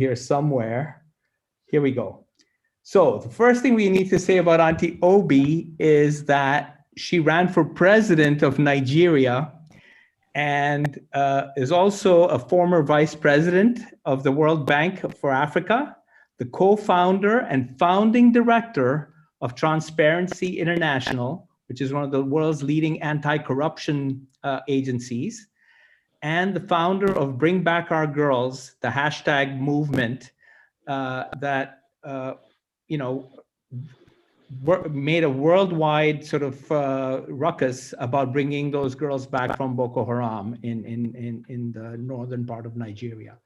here somewhere. Here we go. So the first thing we need to say about Auntie Obi is that she ran for president of Nigeria and is also a former vice president of the World Bank for Africa, the co-founder and founding director of Transparency International, which is one of the world's leading anti-corruption agencies, and the founder of Bring Back Our Girls, the hashtag movement that made a worldwide sort of ruckus about bringing those girls back from Boko Haram in the northern part of Nigeria.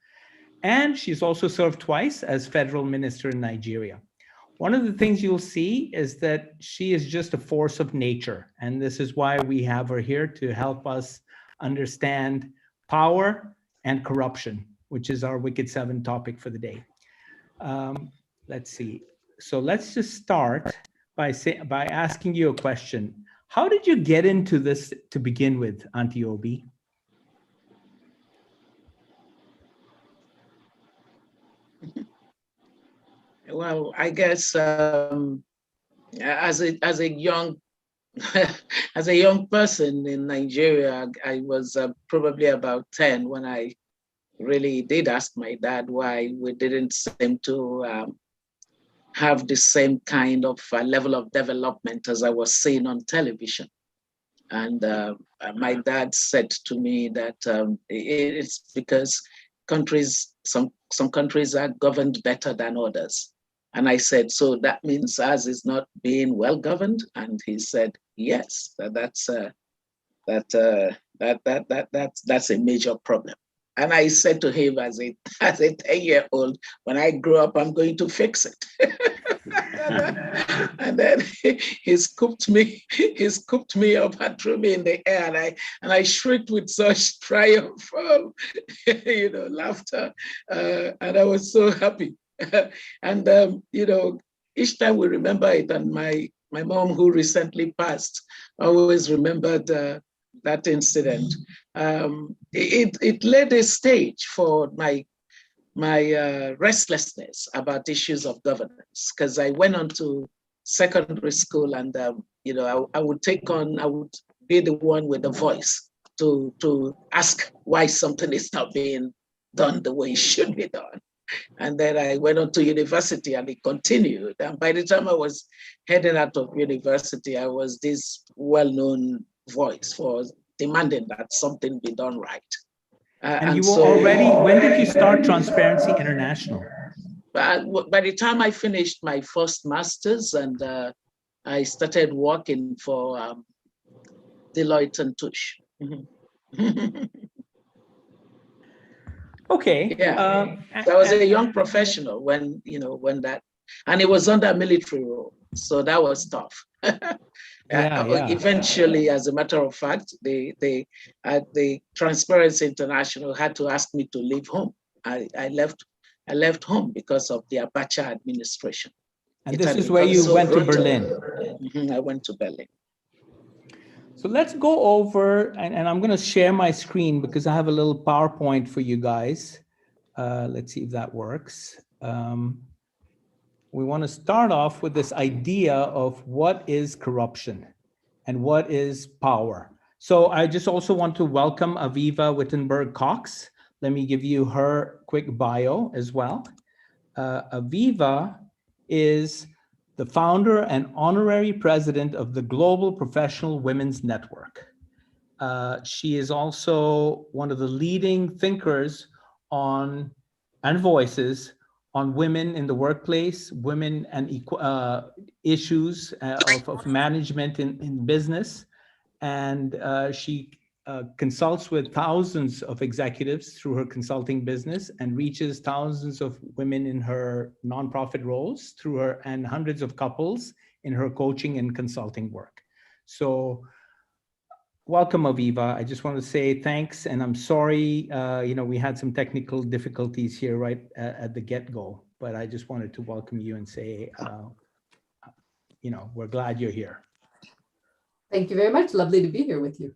And she's also served twice as federal minister in Nigeria. One of the things you'll see is that she is just a force of nature. And this is why we have her here, to help us understand power and corruption, which is our Wicked Seven topic for the day. Let's see. So let's just start by asking you a question. How did you get into this to begin with, Auntie Obi? Well, I guess as a young as a young person in Nigeria, I was probably about 10 when I really did ask my dad why we didn't seem to have the same kind of level of development as I was seeing on television. And my dad said to me that it's because some countries are governed better than others. And I said, so that means ours is not being well governed? And he said, yes, that's a major problem. And I said to him as a 10-year-old, when I grow up, I'm going to fix it. And then he scooped me up and threw me in the air, and I shrieked with such triumphal, laughter, and I was so happy. And each time we remember it, and my mom, who recently passed, always remembered that incident. It laid a stage for my restlessness about issues of governance, because I went on to secondary school, and I would be the one with the voice to ask why something is not being done the way it should be done. And then I went on to university, and it continued. And by the time I was heading out of university, I was this well-known voice for demanding that something be done right. And you were already, when did you start Transparency International? By the time I finished my first master's, and I started working for Deloitte and Touche. Okay. Yeah, I was a young professional when that, and it was under military rule, so that was tough. Eventually, as a matter of fact, the Transparency International had to ask me to leave home. I left home because of the Abacha administration. And this is where you went to Berlin. I went to Berlin. So let's go over, and I'm going to share my screen because I have a little PowerPoint for you guys. Let's see if that works. We want to start off with this idea of what is corruption and what is power. So I just also want to welcome Avivah Wittenberg-Cox. Let me give you her quick bio as well. Aviva is the founder and honorary president of the Global Professional Women's Network. She is also one of the leading thinkers on and voices on women in the workplace, women and issues of management in business. And she consults with thousands of executives through her consulting business and reaches thousands of women in her nonprofit roles through her, and hundreds of couples in her coaching and consulting work. So welcome, Aviva. I just want to say thanks, and I'm sorry, we had some technical difficulties here right at the get-go, but I just wanted to welcome you and say, we're glad you're here. Thank you very much. Lovely to be here with you.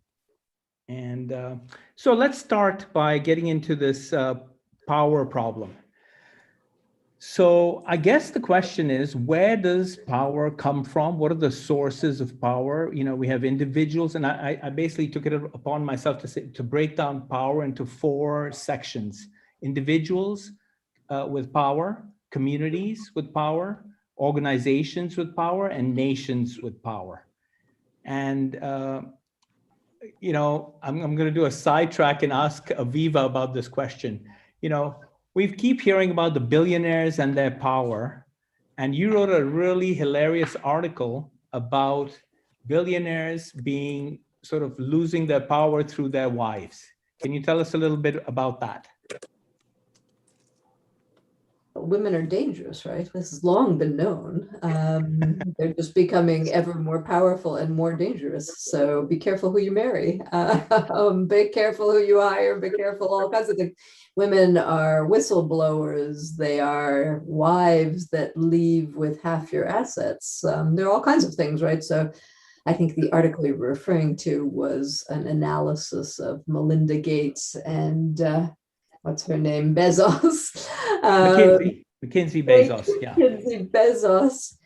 And so let's start by getting into this power problem. So I guess the question is, where does power come from? What are the sources of power? You know, we have individuals, and I basically took it upon myself to break down power into 4 sections: individuals with power, communities with power, organizations with power, and nations with power. And you know, I'm going to do a sidetrack and ask Aviva about this question. You know, we keep hearing about the billionaires and their power, and you wrote a really hilarious article about billionaires being sort of losing their power through their wives. Can you tell us a little bit about that? Women are dangerous, right? This has long been known. They're just becoming ever more powerful and more dangerous. So be careful who you marry. Be careful who you hire. Be careful all kinds of things. Women are whistleblowers. They are wives that leave with half your assets. There are all kinds of things, right? So I think the article you were referring to was an analysis of Melinda Gates and what's her name? Bezos. Mackenzie Bezos, yeah. Mackenzie Bezos,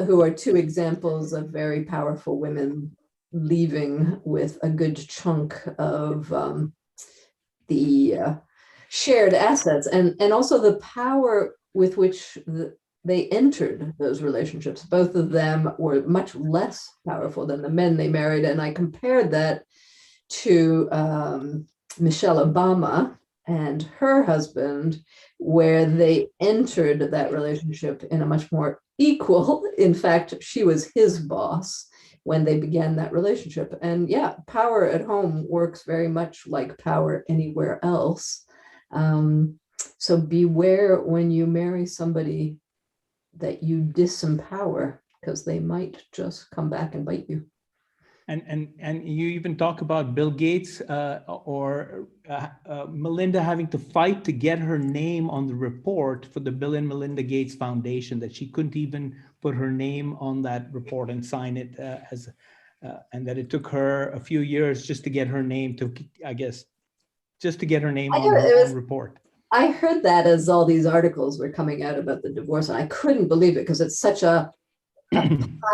who are 2 examples of very powerful women leaving with a good chunk of the shared assets, and also the power with which they entered those relationships. Both of them were much less powerful than the men they married, and I compared that to Michelle Obama and her husband, where they entered that relationship in a much more equal. In fact, she was his boss when they began that relationship. And yeah, power at home works very much like power anywhere else. So beware when you marry somebody that you disempower, because they might just come back and bite you. And you even talk about Bill Gates or Melinda having to fight to get her name on the report for the Bill and Melinda Gates Foundation, that she couldn't even put her name on that report and sign it and that it took her a few years just to get her name to, I guess, just to get her name on the report. I heard that as all these articles were coming out about the divorce, and I couldn't believe it because it's such a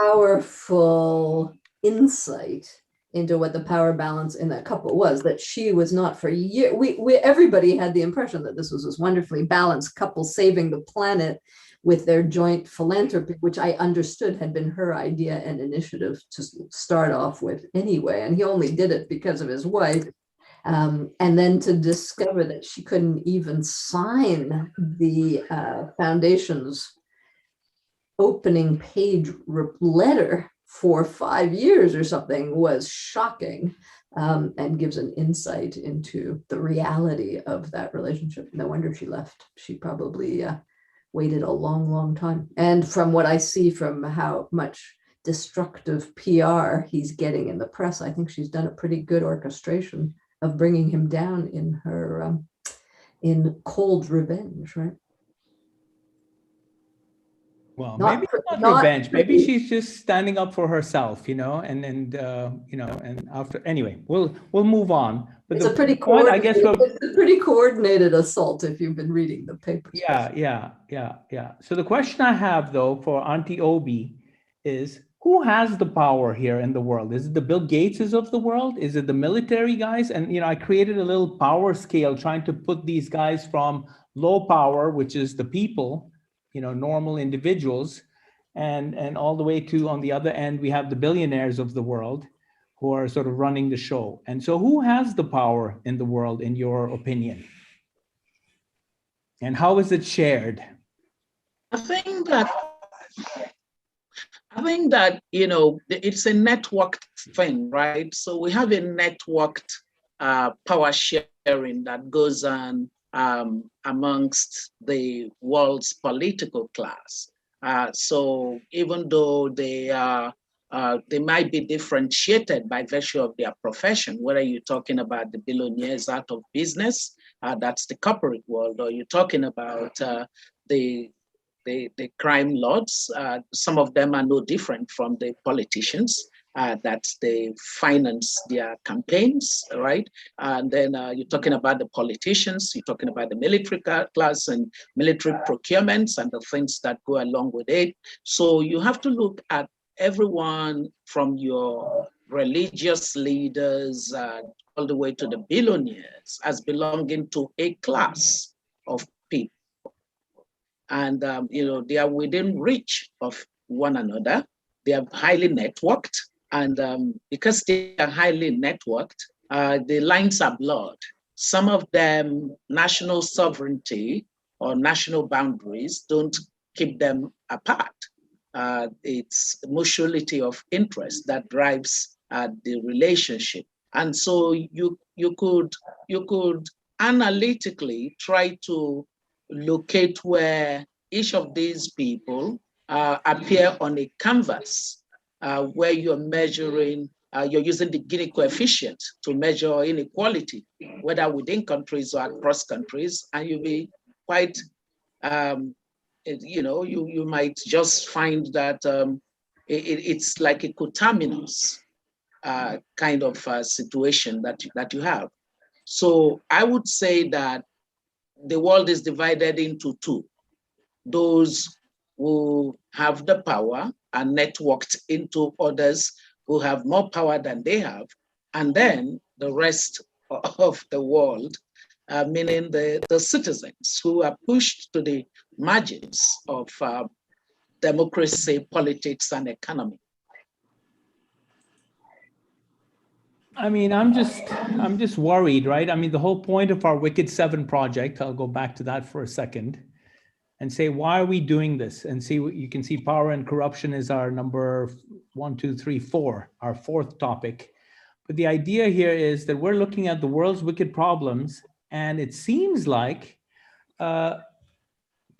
powerful insight into what the power balance in that couple was, that she was not for years. Everybody had the impression that this was this wonderfully balanced couple saving the planet with their joint philanthropy, which I understood had been her idea and initiative to start off with anyway. And he only did it because of his wife. And then to discover that she couldn't even sign the foundation's opening page letter for 5 years or something was shocking, and gives an insight into the reality of that relationship. No wonder she left. She probably waited a long, long time. And from what I see from how much destructive PR he's getting in the press, I think she's done a pretty good orchestration of bringing him down in her in cold revenge, right? Well, maybe not revenge. Maybe she's just standing up for herself, you know, and you know, and after, anyway, we'll move on. But it's a pretty coordinated assault if you've been reading the papers. Yeah. So the question I have though for Auntie Obi is, who has the power here in the world? Is it the Bill Gateses of the world? Is it the military guys? And, you know, I created a little power scale trying to put these guys from low power, which is the people, you know, normal individuals, and all the way to, on the other end, we have the billionaires of the world who are sort of running the show. And so who has the power in the world, in your opinion? And how is it shared? I think that, you know, it's a networked thing, right? So we have a networked power sharing that goes on amongst the world's political class. So even though they might be differentiated by virtue of their profession, whether you're talking about the billionaires out of business, that's the corporate world, or you're talking about the crime lords. Some of them are no different from the politicians. that they finance their campaigns, right? And then you're talking about the politicians, you're talking about the military class and military procurements and the things that go along with it. So you have to look at everyone from your religious leaders all the way to the billionaires as belonging to a class of people. And, they are within reach of one another. They are highly networked. And because they are highly networked, the lines are blurred. Some of them, national sovereignty or national boundaries don't keep them apart. It's mutuality of interest that drives the relationship. And so you could analytically try to locate where each of these people appear on a canvas where you're measuring, you're using the Gini coefficient to measure inequality, whether within countries or across countries, and you'll be quite, you might just find that it's like a coterminous kind of situation that you have. So I would say that the world is divided into two. Those who have the power are networked into others who have more power than they have, and then the rest of the world, meaning the citizens who are pushed to the margins of democracy, politics, and economy. I mean, I'm just worried, right? I mean, the whole point of our Wicked 7 project, I'll go back to that for a second and say, why are we doing this? And see, you can see power and corruption is our number 1, 2, 3, 4, our fourth topic. But the idea here is that we're looking at the world's wicked problems, and it seems like power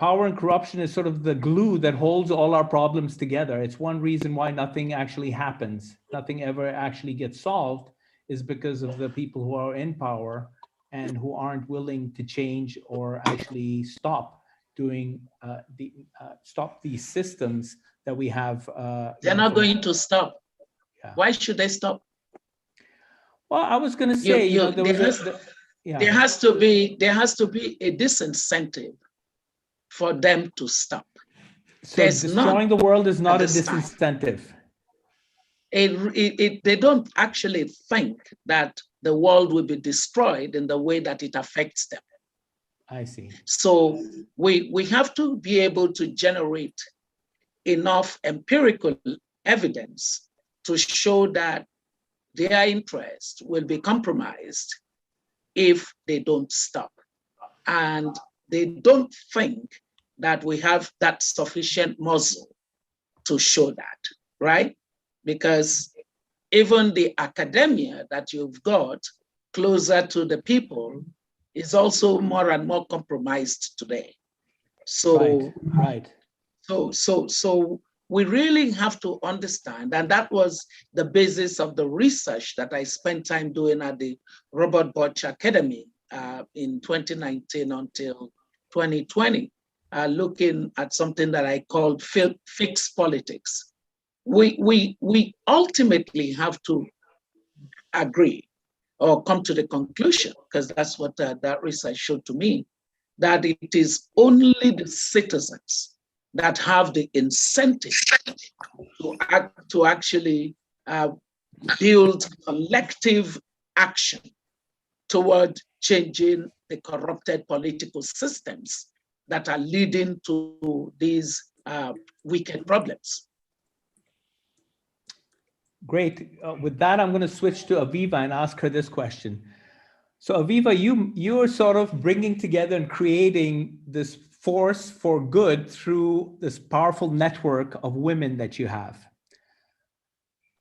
and corruption is sort of the glue that holds all our problems together. It's one reason why nothing actually happens. Nothing ever actually gets solved is because of the people who are in power and who aren't willing to change or actually stop doing stop these systems that we have. They're not going to stop. Yeah. Why should they stop? Well, I was going to say, there has to be a disincentive for them to stop. So destroying the world is not a disincentive. They don't actually think that the world will be destroyed in the way that it affects them. I see. So we have to be able to generate enough empirical evidence to show that their interest will be compromised if they don't stop. And they don't think that we have that sufficient muscle to show that, right? Because even the academia that you've got closer to the people is also more and more compromised today. So, right. So we really have to understand, and that was the basis of the research that I spent time doing at the Robert Bosch Academy in 2019 until 2020, looking at something that I called fixed politics. We ultimately have to agree or come to the conclusion, because that's what that research showed to me, that it is only the citizens that have the incentive to actually build collective action toward changing the corrupted political systems that are leading to these wicked problems. Great. With that, I'm going to switch to Aviva and ask her this question. So Aviva, you're sort of bringing together and creating this force for good through this powerful network of women that you have.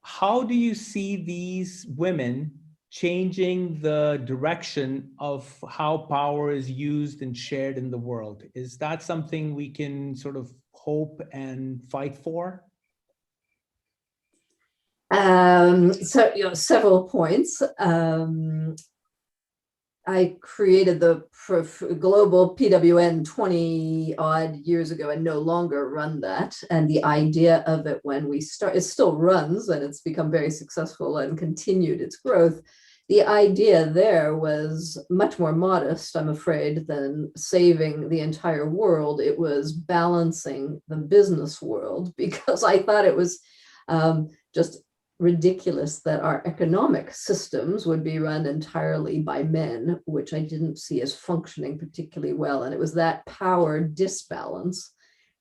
How do you see these women changing the direction of how power is used and shared in the world? Is that something we can sort of hope and fight for? So, several points. I created the global PWN 20 odd years ago and no longer run that. And the idea of it when we start, it still runs and it's become very successful and continued its growth. The idea there was much more modest, I'm afraid, than saving the entire world. It was balancing the business world, because I thought it was just ridiculous that our economic systems would be run entirely by men, which I didn't see as functioning particularly well. And it was that power disbalance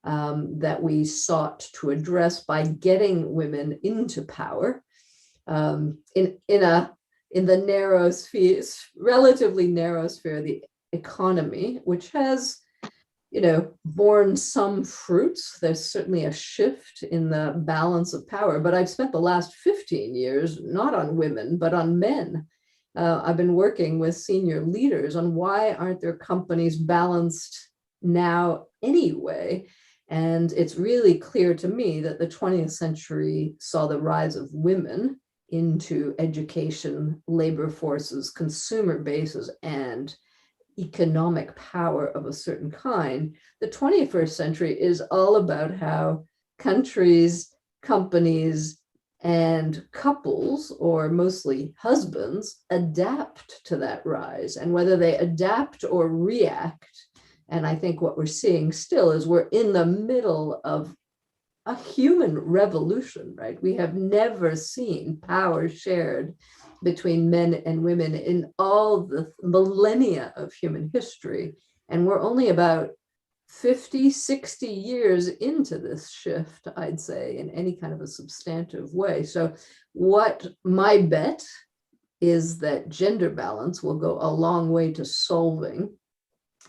that we sought to address by getting women into power in the narrow sphere, relatively narrow sphere of the economy, which has, borne some fruits. There's certainly a shift in the balance of power, but I've spent the last 15 years not on women, but on men. I've been working with senior leaders on why aren't their companies balanced now anyway? And it's really clear to me that the 20th century saw the rise of women into education, labor forces, consumer bases, and economic power of a certain kind. The 21st century is all about how countries, companies, and couples, or mostly husbands, adapt to that rise, and whether they adapt or react. And I think what we're seeing still is we're in the middle of a human revolution, right? We have never seen power shared between men and women in all the millennia of human history. And we're only about 50, 60 years into this shift, I'd say, in any kind of a substantive way. So what my bet is that gender balance will go a long way to solving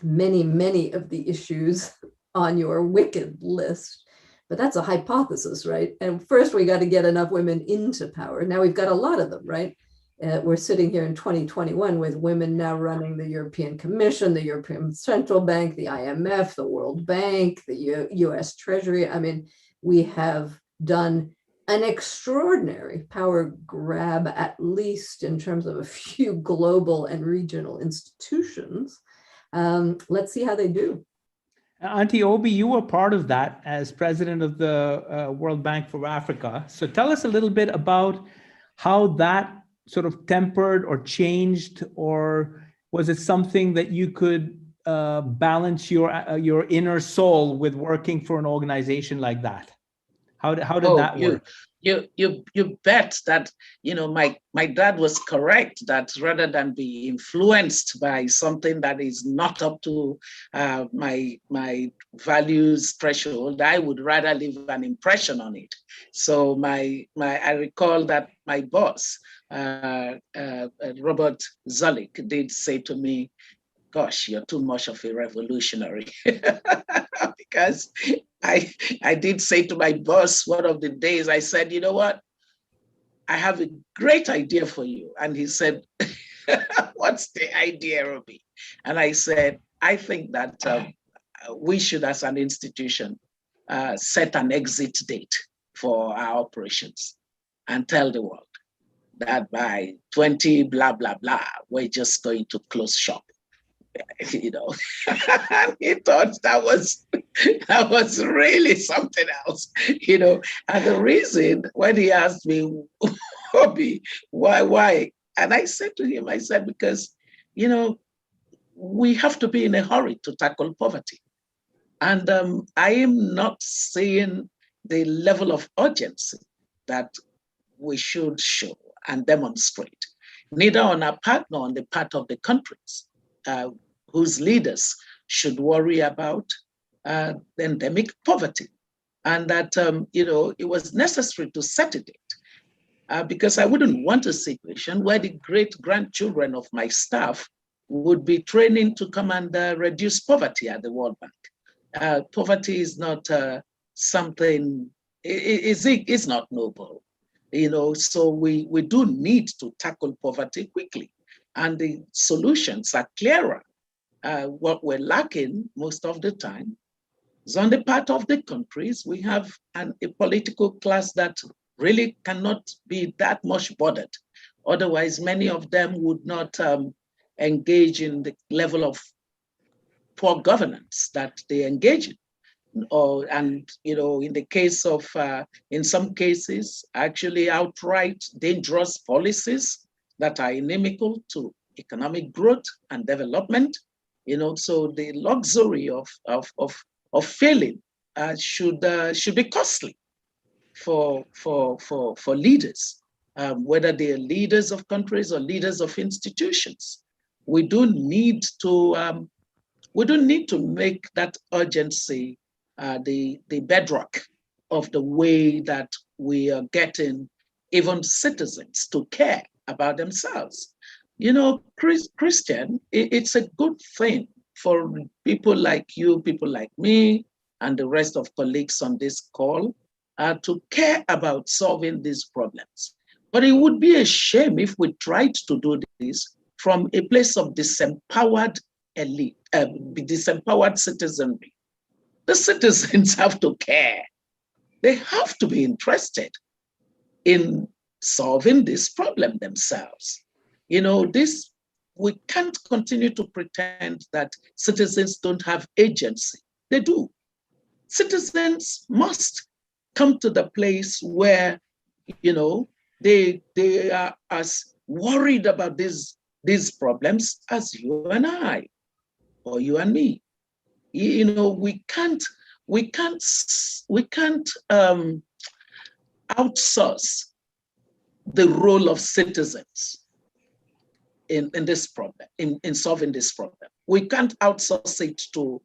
many, many of the issues on your wicked list. But that's a hypothesis, right? And first we got to get enough women into power. Now we've got a lot of them, right? We're sitting here in 2021 with women now running the European Commission, the European Central Bank, the IMF, the World Bank, the US Treasury. I mean, we have done an extraordinary power grab, at least in terms of a few global and regional institutions. Let's see how they do. Auntie Obi, you were part of that as president of the World Bank for Africa. So tell us a little bit about how that sort of tempered or changed, or was it something that you could balance your inner soul with working for an organization like that? How did that work? You bet that, my dad was correct, that rather than be influenced by something that is not up to my values threshold, I would rather leave an impression on it. So I recall that my boss, Robert Zolik, did say to me, "Gosh, you're too much of a revolutionary." Because I did say to my boss one of the days, I said, "You know what? I have a great idea for you." And he said, "What's the idea, Obi?" And I said, "I think that we should, as an institution, set an exit date for our operations and tell the world that by 20 blah, blah, blah, we're just going to close shop." He thought that was really something else, And the reason, when he asked me, "Obi, why?" And I said to him, because, we have to be in a hurry to tackle poverty. And I am not seeing the level of urgency that we should show and demonstrate, neither on our part nor on the part of the countries whose leaders should worry about endemic poverty. And that, it was necessary to set a date because I wouldn't want a situation where the great-grandchildren of my staff would be training to come and reduce poverty at the World Bank. Poverty is not something, it's not noble, so we do need to tackle poverty quickly. And the solutions are clearer. What we're lacking most of the time is on the part of the countries. We have a political class that really cannot be that much bothered. Otherwise, many of them would not engage in the level of poor governance that they engage in. And in the case of, in some cases, actually outright dangerous policies that are inimical to economic growth and development. So the luxury of failing should be costly for leaders, whether they are leaders of countries or leaders of institutions. We don't need to make that urgency the bedrock of the way that we are getting even citizens to care about themselves. Christian, it's a good thing for people like you, people like me, and the rest of colleagues on this call to care about solving these problems. But it would be a shame if we tried to do this from a place of disempowered elite, disempowered citizenry. The citizens have to care. They have to be interested in solving this problem themselves. We can't continue to pretend that citizens don't have agency. They do. Citizens must come to the place where, they are as worried about these problems as you and I, or you and me. We can't outsource the role of citizens in this problem, in solving this problem. We can't outsource it to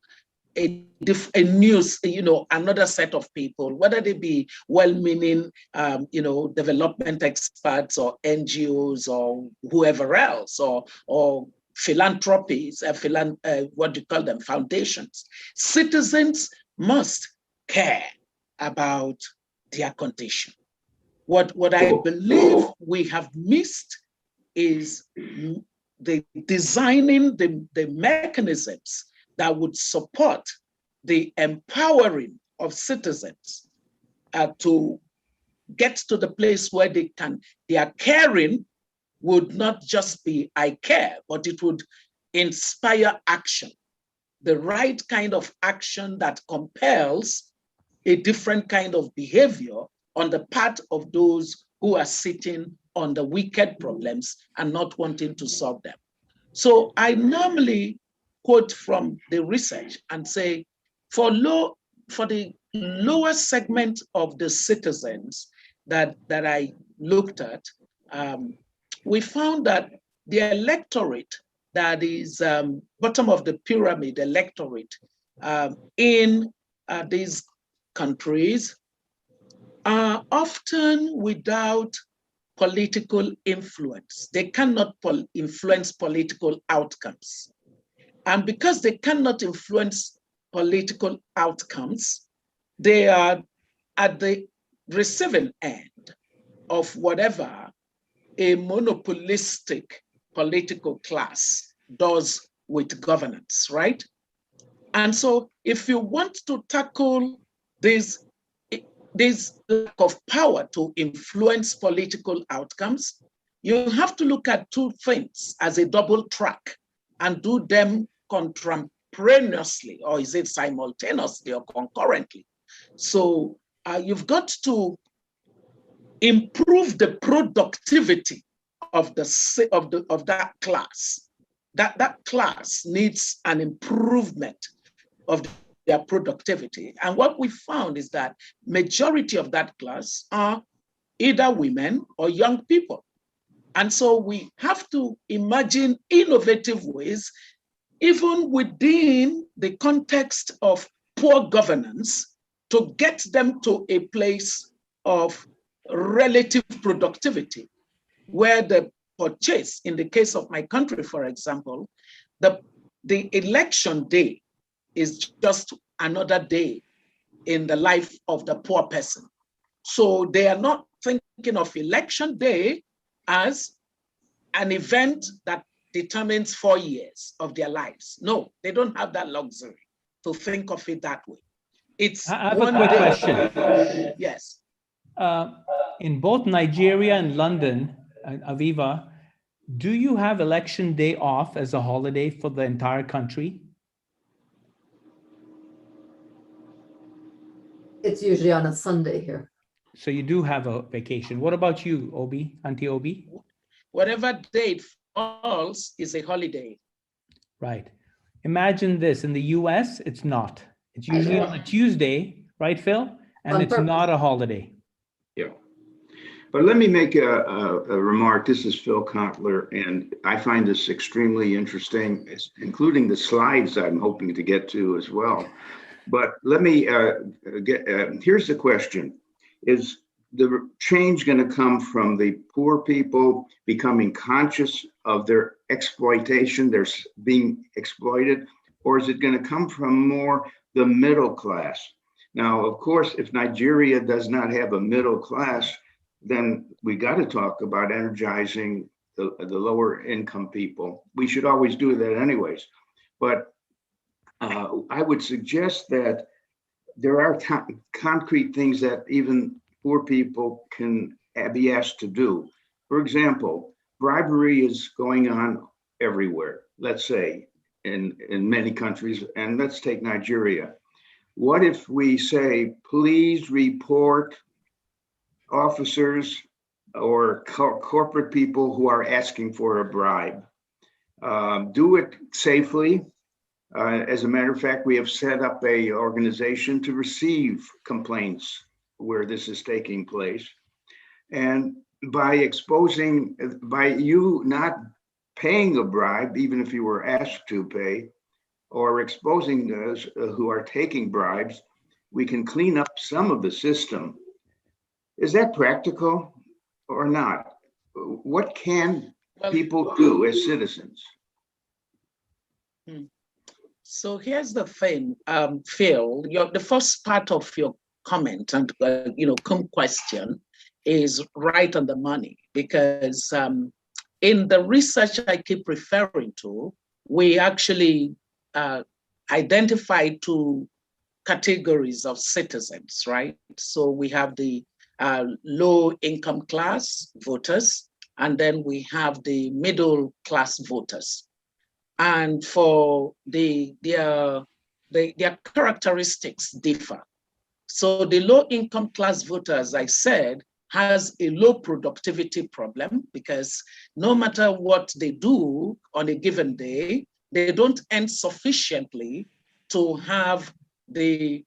another set of people, whether they be well-meaning, development experts or NGOs or whoever else, or philanthropies, what do you call them, foundations. Citizens must care about their condition. What I believe we have missed is the designing the mechanisms that would support the empowering of citizens to get to the place where their caring would not just be I care, but it would inspire action, the right kind of action that compels a different kind of behavior on the part of those who are sitting on the wicked problems and not wanting to solve them. So I normally quote from the research and say, for the lower segment of the citizens that I looked at, we found that the electorate that is bottom of the pyramid electorate in these countries are often without political influence. They cannot influence political outcomes. And because they cannot influence political outcomes, they are at the receiving end of whatever a monopolistic political class does with governance, right? And so if you want to tackle this lack of power to influence political outcomes, you have to look at two things as a double track and do them contemporaneously, or is it simultaneously or concurrently? So you've got to improve the productivity of that class. That class needs an improvement of their productivity. And what we found is that majority of that class are either women or young people. And so we have to imagine innovative ways, even within the context of poor governance, to get them to a place of relative productivity, where the purchase, in the case of my country, for example, the election day is just another day in the life of the poor person. So they are not thinking of election day as an event that determines 4 years of their lives. No, they don't have that luxury to think of it that way. It's I have a quick question. Yes. In both Nigeria and London, Aviva, Do you have election day off as a holiday for the entire country? It's usually on a Sunday here. So you do have a vacation. What about you, Obi, Auntie Obi? Whatever date falls is a holiday. Right. Imagine this, in the US, it's not. It's usually on a Tuesday, right, Phil? And On it's purpose. not a holiday. Yeah. But let me make a remark. This is Phil Kotler, and I find this extremely interesting, including the slides I'm hoping to get to as well. But let me here's the question. Is the change going to come from the poor people becoming conscious of their exploitation, they're being exploited, or is it going to come from more the middle class? Now, of course, if Nigeria does not have a middle class, then we got to talk about energizing the lower income people. We should always do that anyways. But I would suggest that there are concrete things that even poor people can be asked to do. For example, bribery is going on everywhere, let's say, in many countries, and let's take Nigeria. What if we say, please report officers or corporate people who are asking for a bribe? Do it safely. As a matter of fact, we have set up an organization to receive complaints where this is taking place. And by you not paying a bribe, even if you were asked to pay, or exposing those who are taking bribes, we can clean up some of the system. Is that practical or not? What can people do as citizens? So here's the thing, Phil, the first part of your comment and question is right on the money, because in the research I keep referring to, we actually identify two categories of citizens, right? So we have the low income class voters, and then we have the middle class voters. And for their characteristics differ. So the low income class voter, as I said, has a low productivity problem, because no matter what they do on a given day, they don't earn sufficiently to have the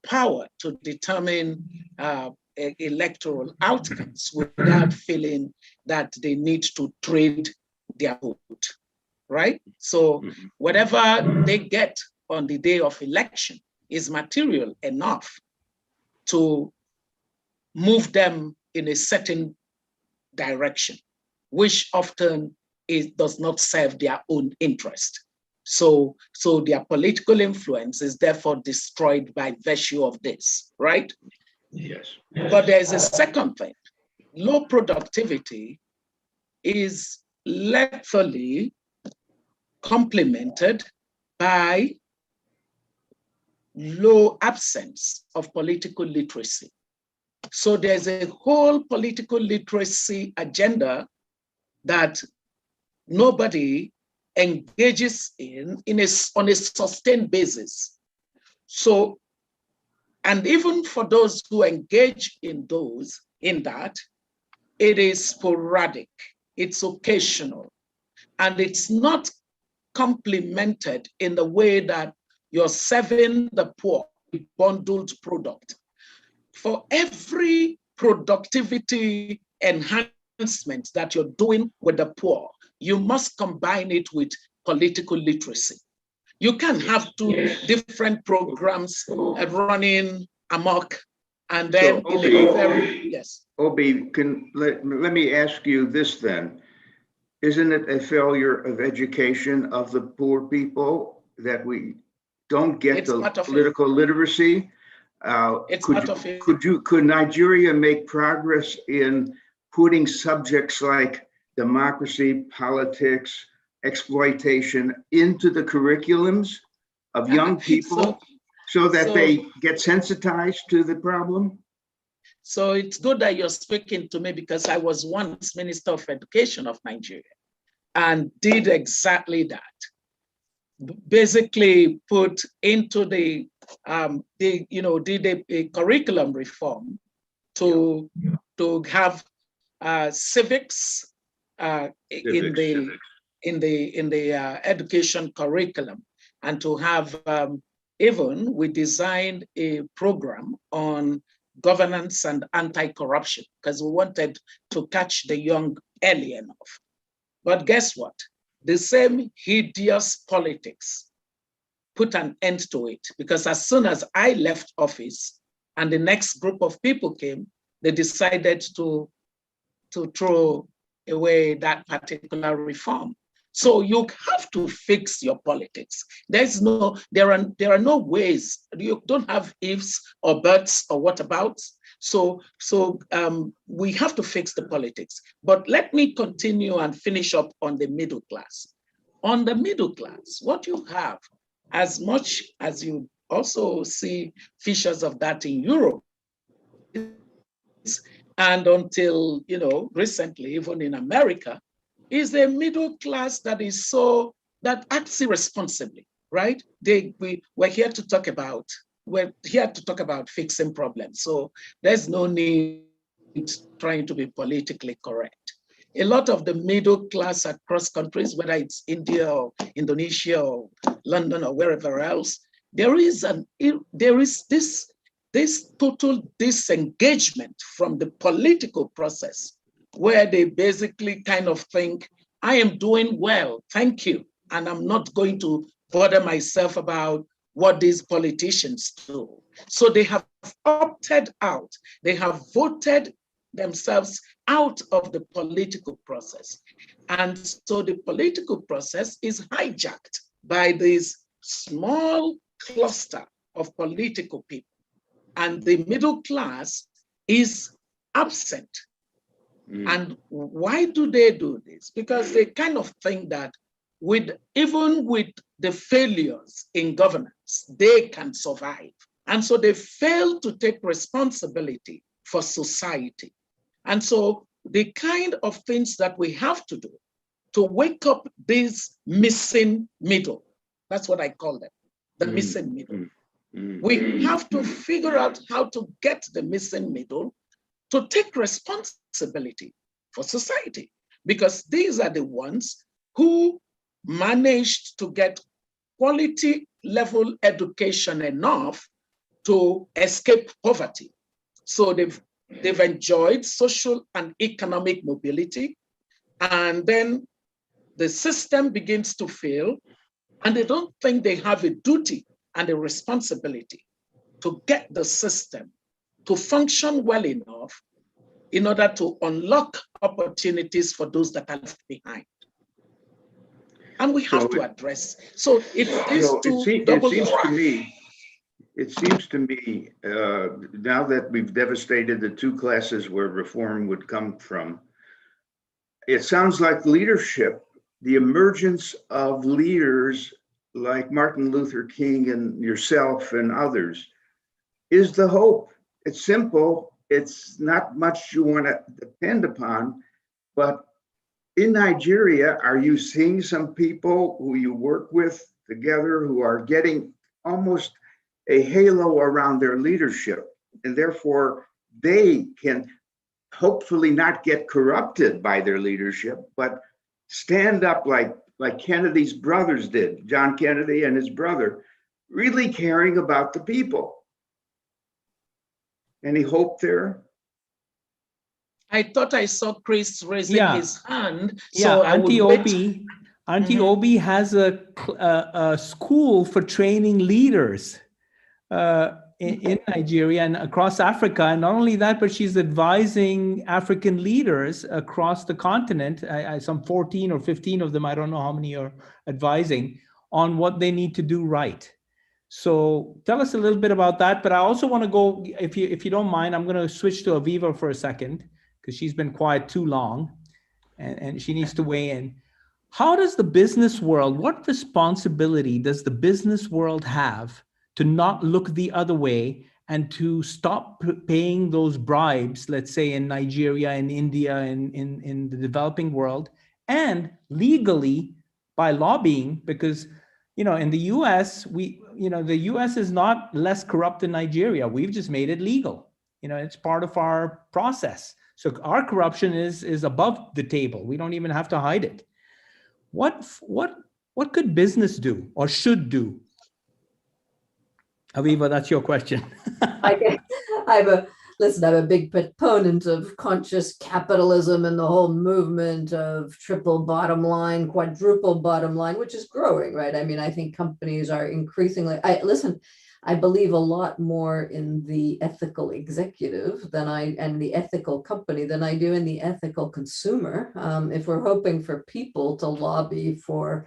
power to determine electoral outcomes without feeling that they need to trade their vote, right? So whatever they get on the day of election is material enough to move them in a certain direction, which often does not serve their own interest. So their political influence is therefore destroyed by virtue of this, right? Yes. But there's a second thing. Low productivity is lethally complemented by low absence of political literacy. So there's a whole political literacy agenda that nobody engages on a sustained basis. So, and even for those who engage in that, it is sporadic, it's occasional, and it's not complemented in the way that you're serving the poor a bundled product. For every productivity enhancement that you're doing with the poor, you must combine it with political literacy. You can't have two different programs running amok and then So, Obi, let me ask you this then. Isn't it a failure of education of the poor people that we don't get the political literacy? Could Nigeria make progress in putting subjects like democracy, politics, exploitation into the curriculums of young people so that they get sensitized to the problem? So it's good that you're speaking to me because I was once Minister of Education of Nigeria and did exactly that. Basically put into did a curriculum reform to have civics in the education curriculum, and to have even we designed a program on governance and anti-corruption because we wanted to catch the young early enough. But guess what? The same hideous politics put an end to it, because as soon as I left office and the next group of people came, they decided to throw away that particular reform. So you have to fix your politics. There are no ways. You don't have ifs or buts or whatabouts. So we have to fix the politics. But let me continue and finish up on the middle class. On the middle class, what you have, as much as you also see features of that in Europe, and until recently, even in America, is a middle class that acts irresponsibly, right? We're here to talk about fixing problems. So there's no need trying to be politically correct. A lot of the middle class across countries, whether it's India or Indonesia or London or wherever else, there is this total disengagement from the political process, where they basically kind of think, I am doing well, thank you, and I'm not going to bother myself about what these politicians do. So they have opted out. They have voted themselves out of the political process. And so the political process is hijacked by this small cluster of political people. And the middle class is absent. And why do they do this? Because they kind of think that even with the failures in governance, they can survive. And so they fail to take responsibility for society. And so the kind of things that we have to do to wake up this missing middle, that's what I call them, the missing middle. We have to figure out how to get the missing middle to take responsibility for society, because these are the ones who managed to get quality level education enough to escape poverty. So they've enjoyed social and economic mobility, and then the system begins to fail, and they don't think they have a duty and a responsibility to get the system to function well enough in order to unlock opportunities for those that are left behind. And we have to address. So it seems to me, now that we've devastated the two classes where reform would come from, it sounds like leadership, the emergence of leaders like Martin Luther King and yourself and others, is the hope. It's simple. It's not much you want to depend upon, but in Nigeria, are you seeing some people who you work with together who are getting almost a halo around their leadership, and therefore they can hopefully not get corrupted by their leadership, but stand up like Kennedy's brothers did, John Kennedy and his brother, really caring about the people? Any hope there? I thought I saw Chris raising his hand. So Auntie Obi has a school for training leaders in Nigeria and across Africa. And not only that, but she's advising African leaders across the continent, some 14 or 15 of them, I don't know how many are advising, on what they need to do right. So tell us a little bit about that. But I also want to go, if you don't mind, I'm going to switch to Aviva for a second, because she's been quiet too long and she needs to weigh in. How does the business world, what responsibility does the business world have to not look the other way and to stop paying those bribes, let's say in Nigeria and India and in the developing world, and legally by lobbying, because in the US, the US is not less corrupt than Nigeria. We've just made it legal. It's part of our process. So our corruption is above the table. We don't even have to hide it. What could business do or should do? Aviva, that's your question. I'm a big proponent of conscious capitalism and the whole movement of triple bottom line, quadruple bottom line, which is growing, right? I mean, I think companies are increasingly, I believe a lot more in the ethical executive and the ethical company than I do in the ethical consumer. If we're hoping for people to lobby for,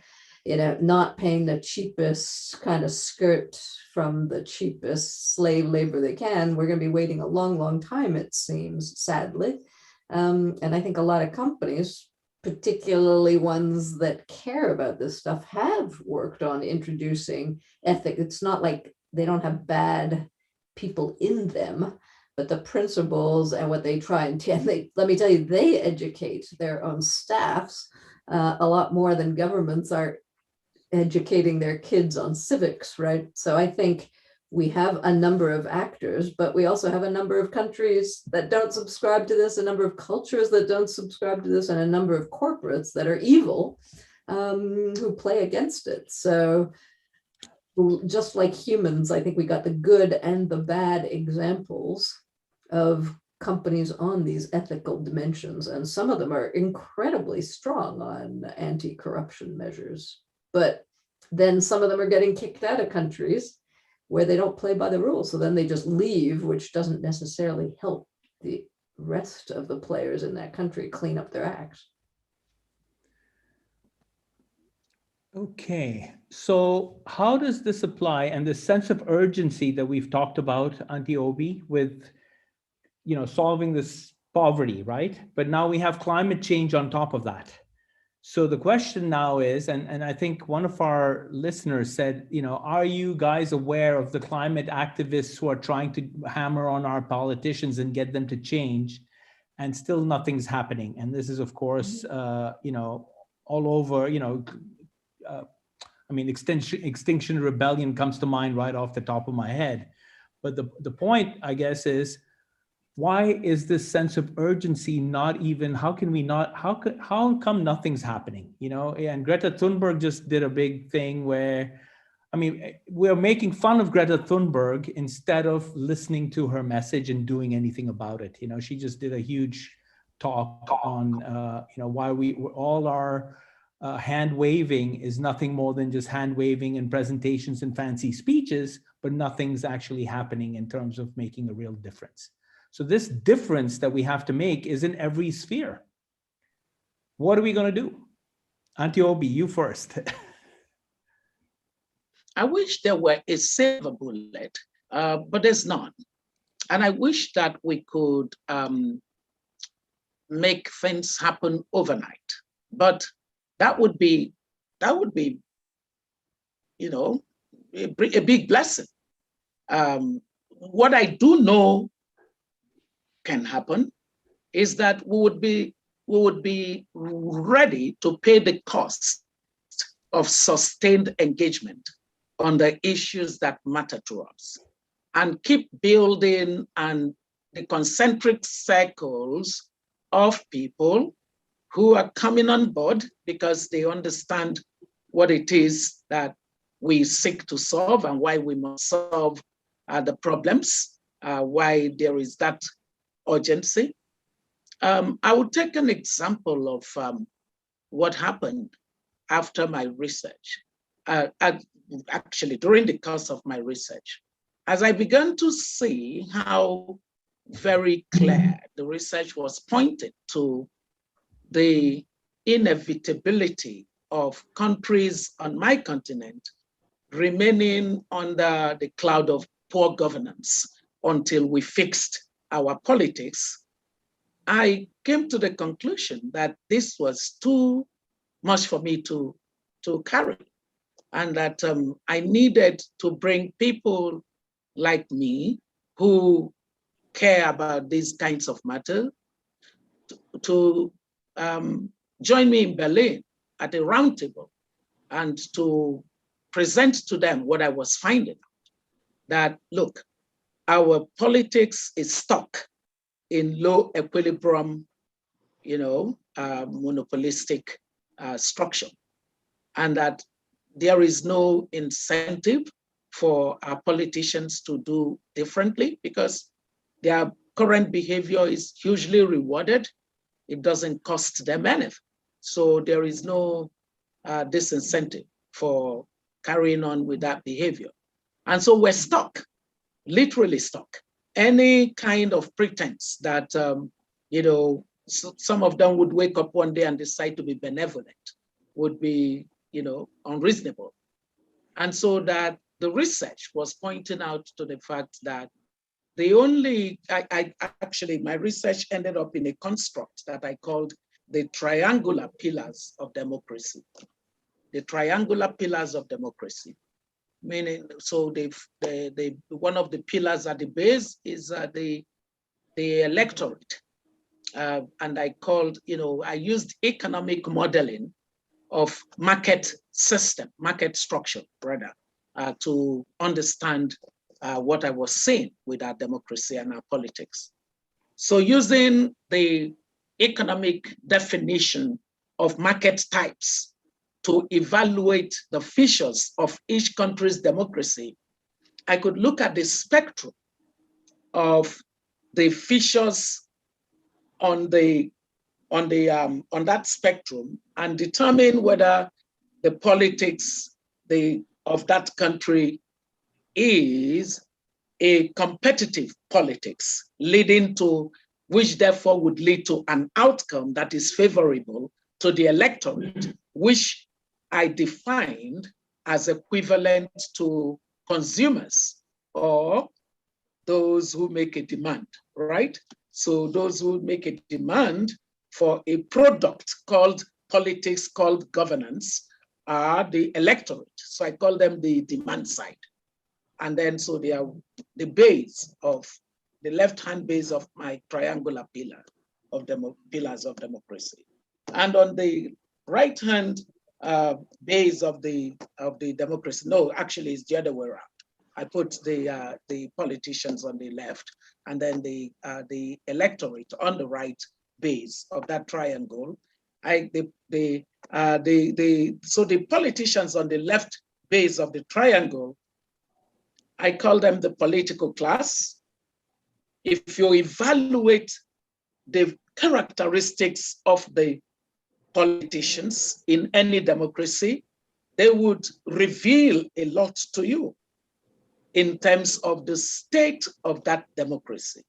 not paying the cheapest kind of skirt from the cheapest slave labor they can, we're going to be waiting a long, long time, it seems, sadly. And I think a lot of companies, particularly ones that care about this stuff, have worked on introducing ethics. It's not like they don't have bad people in them, but the principles and what they try and let me tell you, they educate their own staffs a lot more than governments are educating their kids on civics, right? So I think we have a number of actors, but we also have a number of countries that don't subscribe to this, a number of cultures that don't subscribe to this, and a number of corporates that are evil who play against it. So just like humans, I think we got the good and the bad examples of companies on these ethical dimensions, and some of them are incredibly strong on anti-corruption measures. But then some of them are getting kicked out of countries where they don't play by the rules. So then they just leave, which doesn't necessarily help the rest of the players in that country clean up their acts. Okay, so how does this apply, and the sense of urgency that we've talked about, Auntie Obi, with solving this poverty, right? But now we have climate change on top of that. So the question now is, and I think one of our listeners said, are you guys aware of the climate activists who are trying to hammer on our politicians and get them to change, and still nothing's happening? And this is, of course, all over, Extinction Rebellion comes to mind right off the top of my head. But the point, I guess, is, why is this sense of urgency not even, how come nothing's happening? And Greta Thunberg just did a big thing where, we're making fun of Greta Thunberg instead of listening to her message and doing anything about it. She just did a huge talk on, why all our hand waving is nothing more than just hand waving and presentations and fancy speeches, but nothing's actually happening in terms of making a real difference. So this difference that we have to make is in every sphere. What are we going to do? Auntie Obi, you first. I wish there were a silver bullet, but there's not. And I wish that we could make things happen overnight. But that would be, a big blessing. What I do know can happen is that we would be ready to pay the cost of sustained engagement on the issues that matter to us, and keep building and the concentric circles of people who are coming on board because they understand what it is that we seek to solve and why we must solve the problems, why there is that urgency. I would take an example of what happened after my research, actually during the course of my research. As I began to see how very clear the research was pointed to the inevitability of countries on my continent remaining under the cloud of poor governance until we fixed our politics, I came to the conclusion that this was too much for me to carry, and that I needed to bring people like me who care about these kinds of matters to join me in Berlin at a roundtable and to present to them what I was finding out. That, look, our politics is stuck in low equilibrium, monopolistic structure, and that there is no incentive for our politicians to do differently because their current behavior is hugely rewarded. It doesn't cost them anything. So there is no disincentive for carrying on with that behavior. And so we're stuck, literally stuck. Any kind of pretense that, some of them would wake up one day and decide to be benevolent would be, unreasonable. And so that the research was pointing out to the fact that my research ended up in a construct that I called the triangular pillars of democracy. The triangular pillars of democracy, meaning, so one of the pillars at the base is the electorate. And I used economic modeling of market structure, rather, to understand what I was saying with our democracy and our politics. So using the economic definition of market types to evaluate the features of each country's democracy, I could look at the spectrum of the features on that spectrum and determine whether the politics of that country is a competitive politics, which therefore would lead to an outcome that is favorable to the electorate, which I defined as equivalent to consumers or those who make a demand, right? So those who make a demand for a product called politics, called governance, are the electorate. So I call them the demand side. And then, so they are the left-hand base of my triangular pillar of pillars of democracy. And on the right-hand base of the democracy, no, actually it's the other way around. I put the politicians on the left and then the electorate on the right base of that triangle. So the politicians on the left base of the triangle, I call them the political class. If you evaluate the characteristics of the politicians in any democracy, they would reveal a lot to you in terms of the state of that democracy.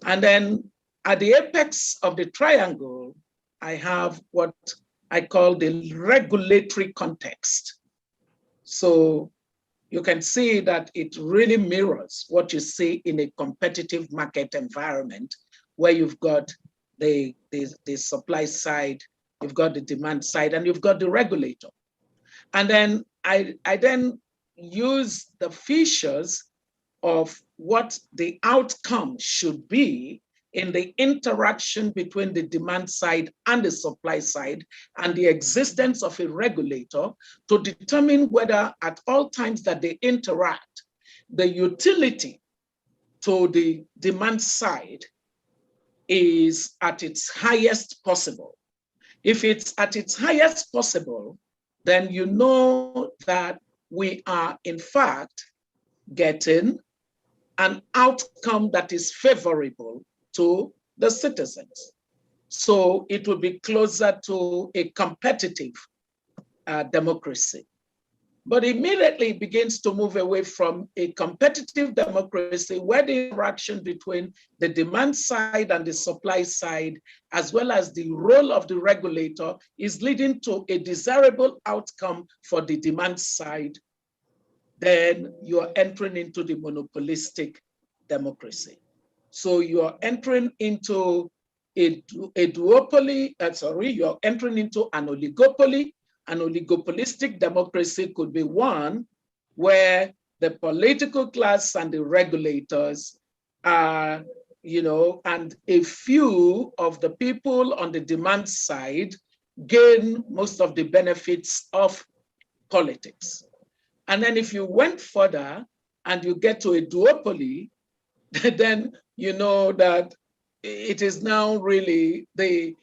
And then at the apex of the triangle, I have what I call the regulatory context. So you can see that it really mirrors what you see in a competitive market environment where you've got the supply side, you've got the demand side, and you've got the regulator. And then I then use the features of what the outcome should be in the interaction between the demand side and the supply side and the existence of a regulator to determine whether at all times that they interact, the utility to the demand side is at its highest possible. If it's at its highest possible, then you know that we are in fact getting an outcome that is favorable to the citizens. So it will be closer to a competitive democracy. But immediately begins to move away from a competitive democracy where the interaction between the demand side and the supply side, as well as the role of the regulator, is leading to a desirable outcome for the demand side. Then you're entering into the monopolistic democracy. So you're entering into a duopoly, you're entering into an oligopoly. An oligopolistic democracy could be one where the political class and the regulators are, and a few of the people on the demand side gain most of the benefits of politics. And then if you went further and you get to a duopoly, then you know that it is now really the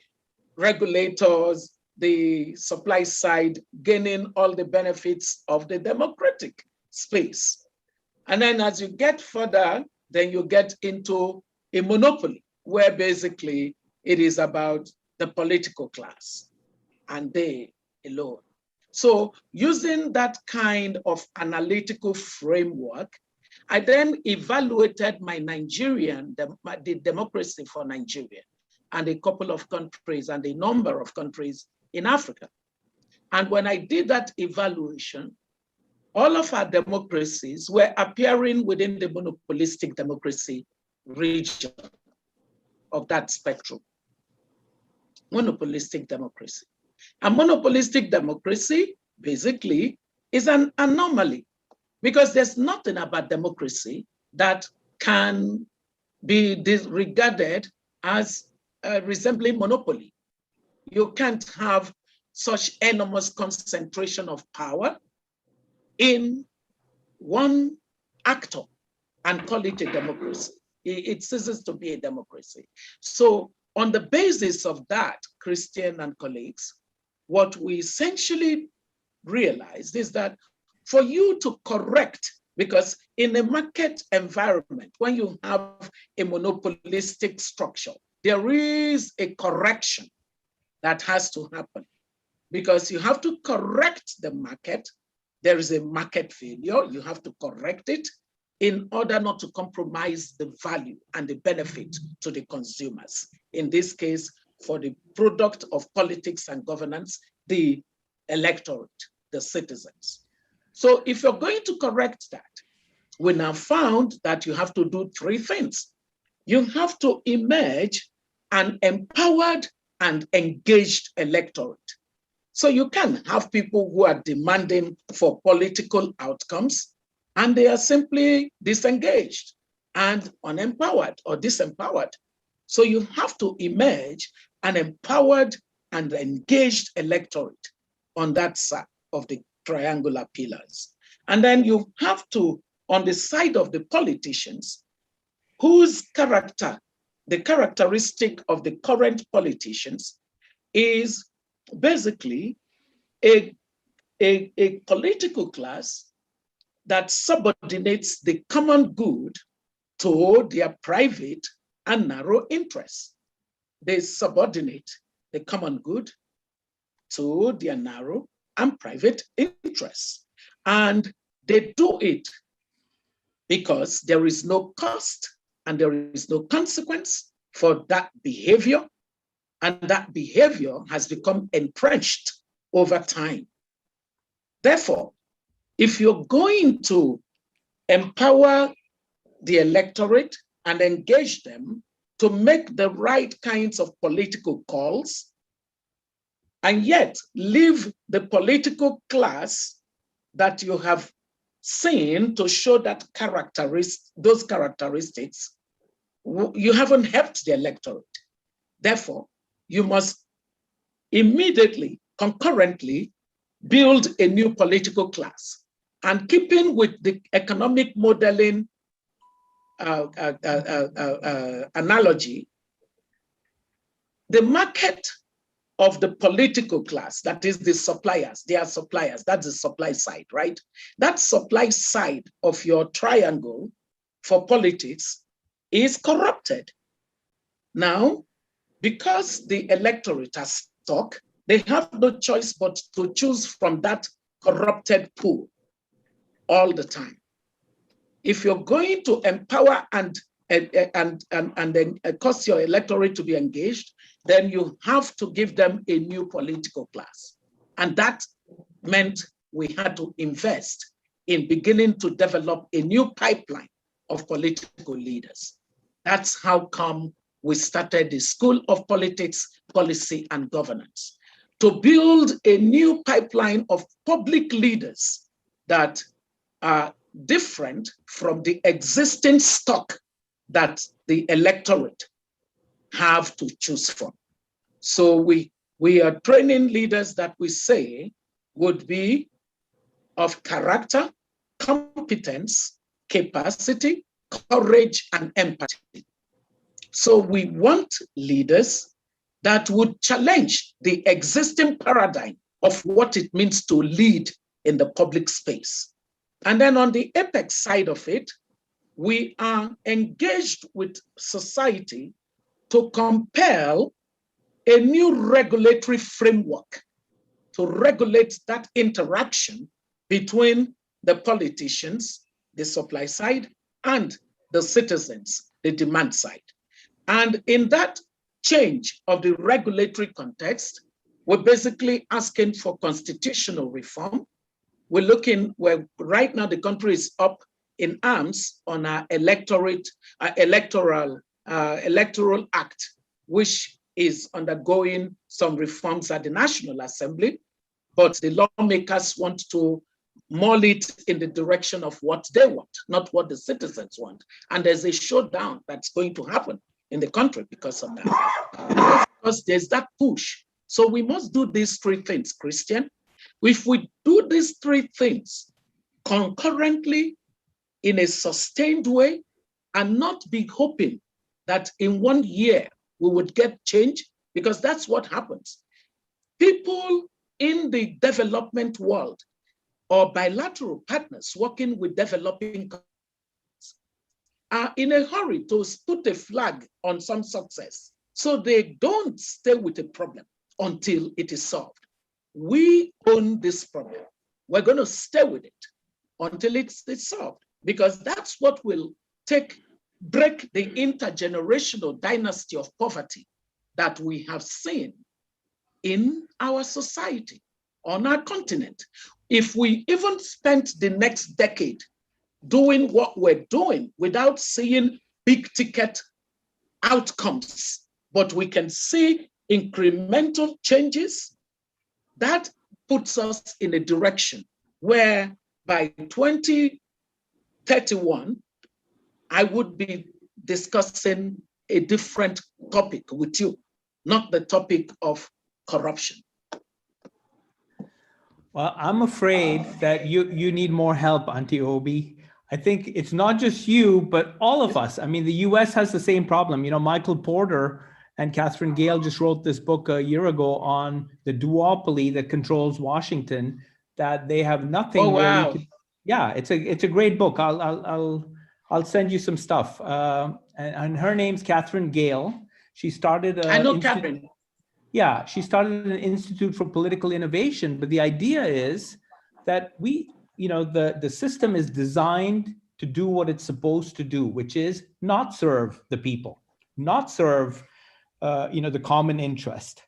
regulators, the supply side, gaining all the benefits of the democratic space. And then as you get further, then you get into a monopoly, where basically it is about the political class and they alone. So using that kind of analytical framework, I then evaluated my the democracy for Nigeria and a couple of countries and a number of countries in Africa. And when I did that evaluation, all of our democracies were appearing within the monopolistic democracy region of that spectrum. Monopolistic democracy. A monopolistic democracy basically is an anomaly, because there's nothing about democracy that can be regarded as resembling monopoly. You can't have such enormous concentration of power in one actor and call it a democracy. It ceases to be a democracy. So on the basis of that, Christian and colleagues, what we essentially realized is that for you to correct, because in a market environment, when you have a monopolistic structure, there is a correction that has to happen, because you have to correct the market. There is a market failure. You have to correct it in order not to compromise the value and the benefit to the consumers. In this case, for the product of politics and governance, the electorate, the citizens. So if you're going to correct that, we now found that you have to do three things. You have to emerge an empowered and engaged electorate. So you can have people who are demanding for political outcomes, and they are simply disengaged and unempowered or disempowered. So you have to emerge an empowered and engaged electorate on that side of the triangular pillars. And then you have to, on the side of the politicians, whose character, the characteristic of the current politicians is basically a political class that subordinates the common good to their private and narrow interests. They subordinate the common good to their narrow and private interests. And they do it because there is no cost and there is no consequence for that behavior. And that behavior has become entrenched over time. Therefore, if you're going to empower the electorate and engage them to make the right kinds of political calls, and yet leave the political class that you have seen to show that those characteristics, you haven't helped the electorate. Therefore, you must immediately, concurrently, build a new political class. And keeping with the economic modeling analogy, the market of the political class, that is the suppliers, they are suppliers, that's the supply side, right? That supply side of your triangle for politics is corrupted. Now, because the electorate has stuck, they have no choice but to choose from that corrupted pool all the time. If you're going to empower and then cause your electorate to be engaged, then you have to give them a new political class. And that meant we had to invest in beginning to develop a new pipeline of political leaders. That's how come we started the School of Politics, Policy and Governance, to build a new pipeline of public leaders that are different from the existing stock that the electorate have to choose from. So we are training leaders that we say would be of character, competence, capacity, courage, and empathy. So we want leaders that would challenge the existing paradigm of what it means to lead in the public space. And then on the apex side of it, we are engaged with society to compel a new regulatory framework to regulate that interaction between the politicians, the supply side, and the citizens, the demand side. And in that change of the regulatory context, we're basically asking for constitutional reform. We're looking where right now the country is up in arms on our electoral act, which is undergoing some reforms at the National Assembly, but the lawmakers want to mull it in the direction of what they want, not what the citizens want. And there's a showdown that's going to happen in the country because of that. Because there's that push. So we must do these three things, Christian. If we do these three things concurrently in a sustained way and not be hoping that in 1 year we would get change, because that's what happens. People in the development world or bilateral partners working with developing countries are in a hurry to put a flag on some success. So they don't stay with a problem until it is solved. We own this problem. We're going to stay with it until it's solved, because that's what will break the intergenerational dynasty of poverty that we have seen in our society, on our continent. If we even spent the next decade doing what we're doing without seeing big ticket outcomes, but we can see incremental changes, that puts us in a direction where by 2031, I would be discussing a different topic with you, not the topic of corruption. Well, I'm afraid that you need more help, Auntie Obi. I think it's not just you, but all of us. I mean, the US has the same problem. You know, Michael Porter and Catherine Gale just wrote this book a year ago on the duopoly that controls Washington, that they have nothing. Oh, wow. Really to, yeah, it's a great book. I'll send you some stuff. And her name's Catherine Gale. She started I know Catherine. Yeah, she started an Institute for Political Innovation, but the idea is that the system is designed to do what it's supposed to do, which is not serve the people, not serve, the common interest,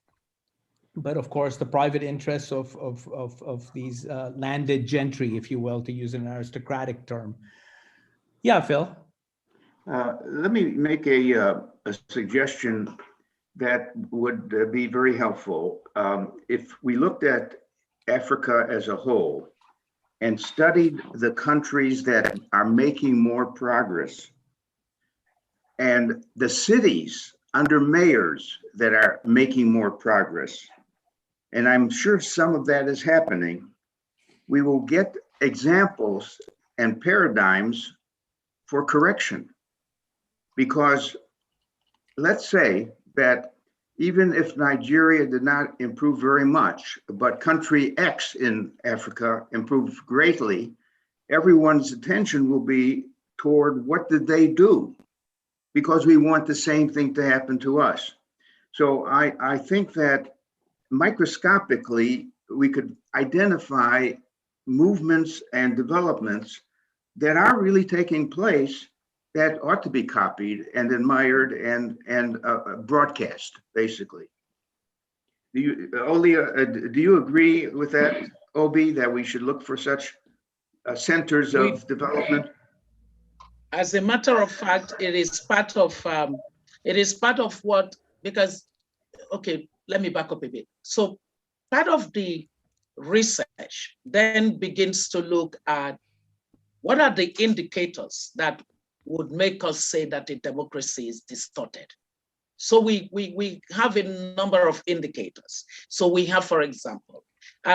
but of course the private interests of these landed gentry, if you will, to use an aristocratic term. Yeah, Phil. Let me make a suggestion that would be very helpful. If we looked at Africa as a whole and studied the countries that are making more progress and the cities under mayors that are making more progress, and I'm sure some of that is happening, we will get examples and paradigms for correction. Because let's say that even if Nigeria did not improve very much, but country X in Africa improved greatly, everyone's attention will be toward what did they do? Because we want the same thing to happen to us. So I think that microscopically, we could identify movements and developments that are really taking place that ought to be copied and admired and broadcast, basically. Do you agree with that, Obi, that we should look for such centers of development? As a matter of fact, it is part of what, because, okay, let me back up a bit. So part of the research then begins to look at what are the indicators that would make us say that a democracy is distorted? So we have a number of indicators. So we have, for example,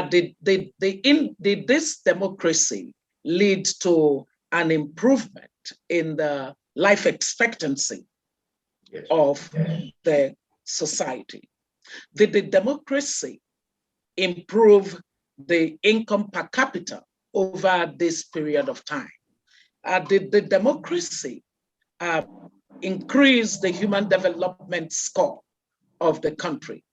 did this democracy lead to an improvement in the life expectancy of the society? Did the democracy improve the income per capita over this period of time? Did the democracy increase the human development score of the country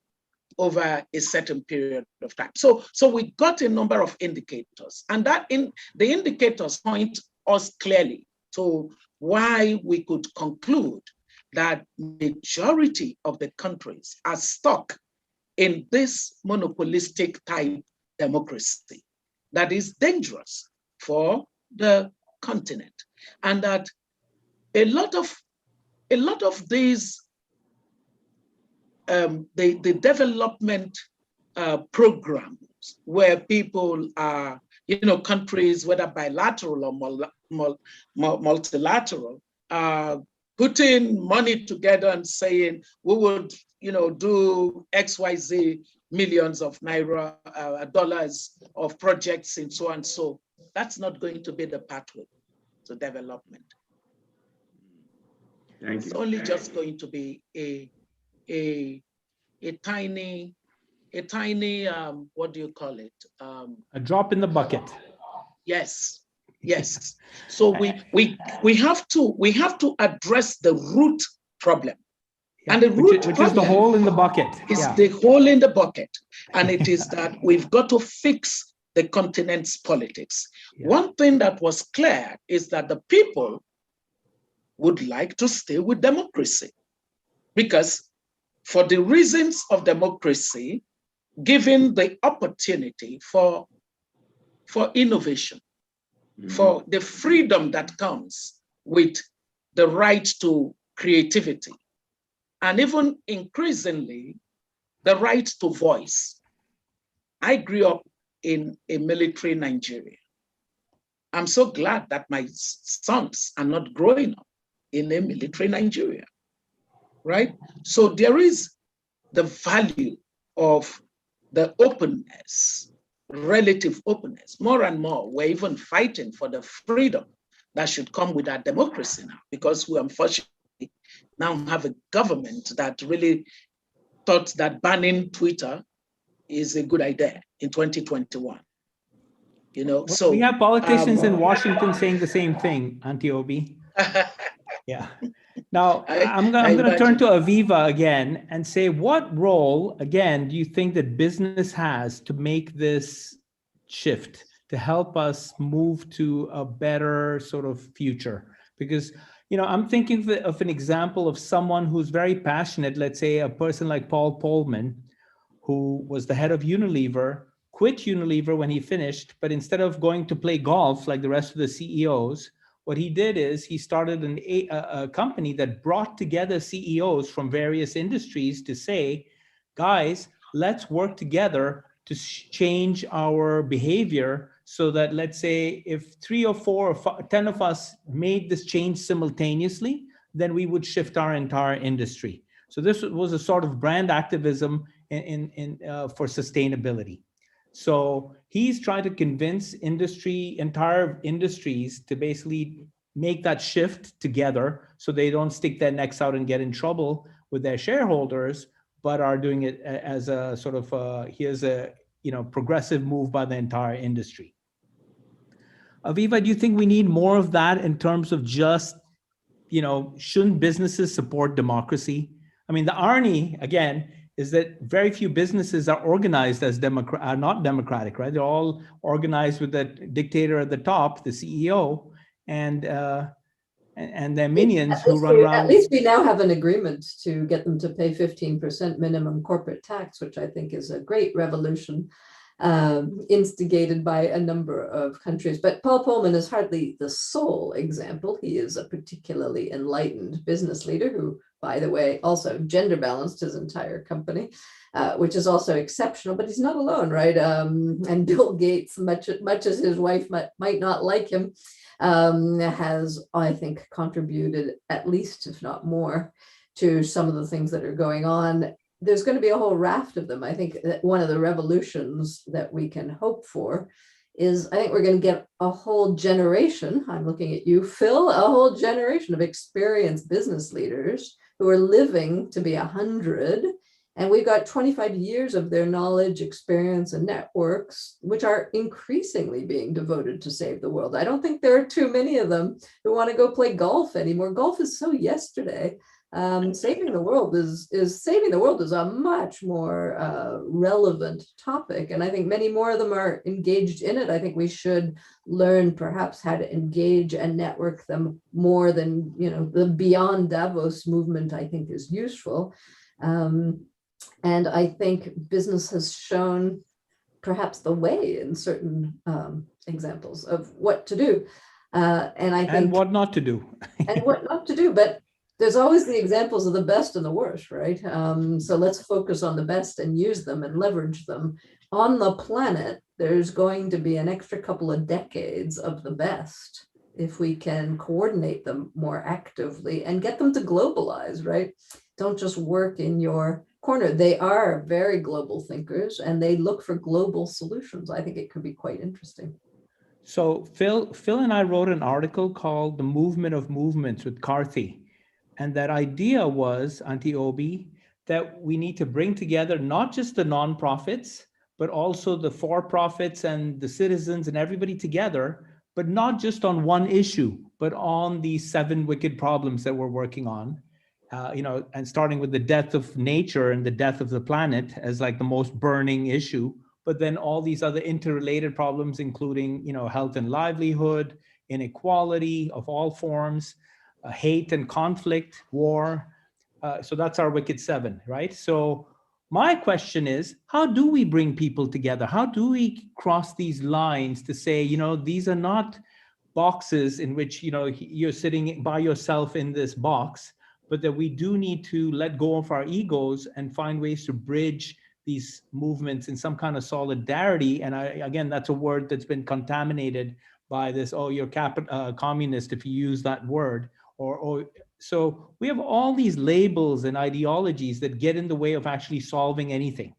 over a certain period of time? So we got a number of indicators, and the indicators point us clearly to why we could conclude that majority of the countries are stuck in this monopolistic type democracy that is dangerous for the continent, and that a lot of these the development programs where people are, countries, whether bilateral or multilateral, putting money together and saying we would, do XYZ millions of naira, dollars of projects and so and so. That's not going to be the pathway to development. Thank It's you. only just going to be a tiny, what do you call it? A drop in the bucket. Yes. So we have to address the root problem. Yeah, And the root which problem is the hole in the bucket. is the hole in the bucket. And it is that we've got to fix the continent's politics. Yeah. One thing that was clear is that the people would like to stay with democracy, because for the reasons of democracy, given the opportunity for innovation, for the freedom that comes with the right to creativity, and even increasingly, the right to voice. I grew up in a military Nigeria. I'm so glad that my sons are not growing up in a military Nigeria, right? So there is the value of the openness, relative openness. More and more, we're even fighting for the freedom that should come with our democracy now, because we unfortunately now have a government that really thought that banning Twitter is a good idea in 2021. So we have politicians in Washington saying the same thing, Auntie Obi. Yeah. Now, I'm going to turn to Aviva again and say, what role, again, do you think that business has to make this shift, to help us move to a better sort of future? Because, I'm thinking of an example of someone who's very passionate, let's say a person like Paul Polman, who was the head of Unilever, quit Unilever when he finished, but instead of going to play golf like the rest of the CEOs, what he did is he started a company that brought together CEOs from various industries to say, guys, let's work together to change our behavior, so that, let's say, if 3 or 4 or 10 of us made this change simultaneously, then we would shift our entire industry. So this was a sort of brand activism for sustainability. So he's trying to convince entire industries to basically make that shift together, so they don't stick their necks out and get in trouble with their shareholders, but are doing it as a sort of here's a progressive move by the entire industry. Aviva, do you think we need more of that in terms of just, shouldn't businesses support democracy? I mean, the irony, again, is that very few businesses are organized as are not democratic, right? They're all organized with the dictator at the top, the CEO, and their minions who run around. At least we now have an agreement to get them to pay 15% minimum corporate tax, which I think is a great revolution, instigated by a number of countries. But Paul Polman is hardly the sole example. He is a particularly enlightened business leader who, by the way, also gender balanced his entire company, which is also exceptional, but he's not alone, right? And Bill Gates, much as his wife might not like him, has, I think, contributed at least, if not more, to some of the things that are going on. There's going to be a whole raft of them. I think that one of the revolutions that we can hope for is, I think we're going to get a whole generation, I'm looking at you, Phil, a whole generation of experienced business leaders who are living to be 100. And we've got 25 years of their knowledge, experience, and networks, which are increasingly being devoted to save the world. I don't think there are too many of them who want to go play golf anymore. Golf is so yesterday. Saving the world is a much more relevant topic, and I think many more of them are engaged in it. I think we should learn perhaps how to engage and network them more than, you know, the Beyond Davos movement, I think, is useful. And I think business has shown perhaps the way in certain examples of what to do. And I think, and what not to do. and what not to do, but there's always the examples of the best and the worst, right? So let's focus on the best and use them and leverage them. On the planet, there's going to be an extra couple of decades of the best if we can coordinate them more actively and get them to globalize, right? Don't just work in your corner. They are very global thinkers and they look for global solutions. I think it could be quite interesting. So Phil and I wrote an article called The Movement of Movements with Carthy. And that idea was, Auntie Obi, that we need to bring together not just the nonprofits, but also the for-profits and the citizens and everybody together, but not just on one issue, but on these 7 wicked problems that we're working on, you know, and starting with the death of nature and the death of the planet as like the most burning issue, but then all these other interrelated problems, including, you know, health and livelihood, inequality of all forms, hate and conflict, war. So that's our wicked 7, right? So my question is, how do we bring people together? How do we cross these lines to say, you know, these are not boxes in which, you know, you're sitting by yourself in this box, but that we do need to let go of our egos and find ways to bridge these movements in some kind of solidarity. And again, that's a word that's been contaminated by this, oh, you're communist if you use that word. So we have all these labels and ideologies that get in the way of actually solving anything.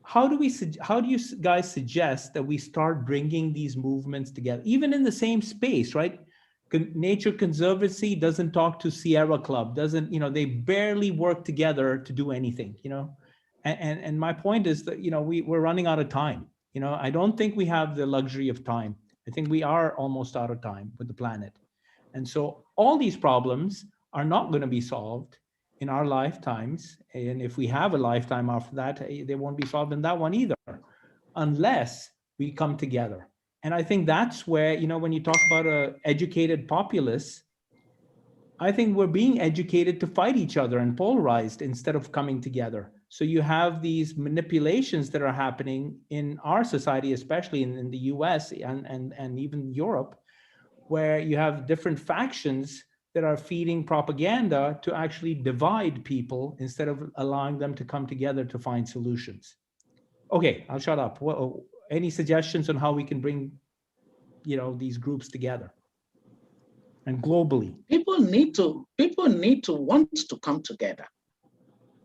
How do you guys suggest that we start bringing these movements together, even in the same space, right? Nature Conservancy doesn't talk to Sierra Club, doesn't, you know, they barely work together to do anything, you know? And my point is that, you know, we're running out of time. You know, I don't think we have the luxury of time. I think we are almost out of time with the planet. And so all these problems are not going to be solved in our lifetimes. And if we have a lifetime after that, they won't be solved in that one either, unless we come together. And I think that's where, you know, when you talk about an educated populace, I think we're being educated to fight each other and polarized instead of coming together. So you have these manipulations that are happening in our society, especially in the US and even Europe, where you have different factions that are feeding propaganda to actually divide people instead of allowing them to come together to find solutions. Okay, I'll shut up. Any suggestions on how we can bring, you know, these groups together and globally? People need to want to come together.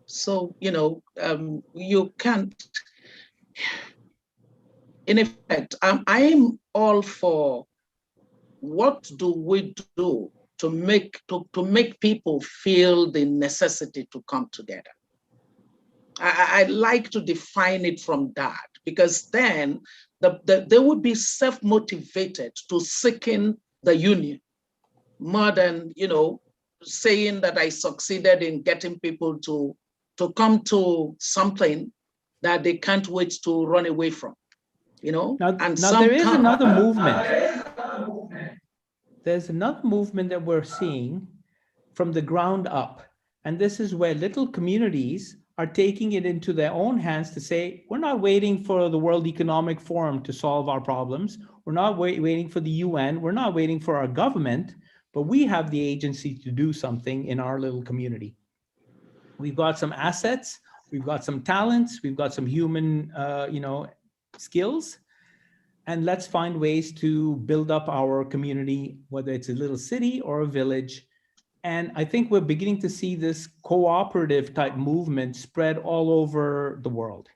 So, you know, you can't, in effect, I'm all for what do we do to make people feel the necessity to come together. I like to define it from that, because then they would be self-motivated to seeking the union more than, you know, saying that I succeeded in getting people to come to something that they can't wait to run away from, you know. Now there is another movement. There's another movement that we're seeing from the ground up. And this is where little communities are taking it into their own hands to say, we're not waiting for the World Economic Forum to solve our problems. We're not waiting for the UN. We're not waiting for our government, but we have the agency to do something in our little community. We've got some assets, we've got some talents, we've got some human, you know, skills. and let's find ways to build up our community, whether it's a little city or a village. And I think we're beginning to see this cooperative type movement spread all over the world.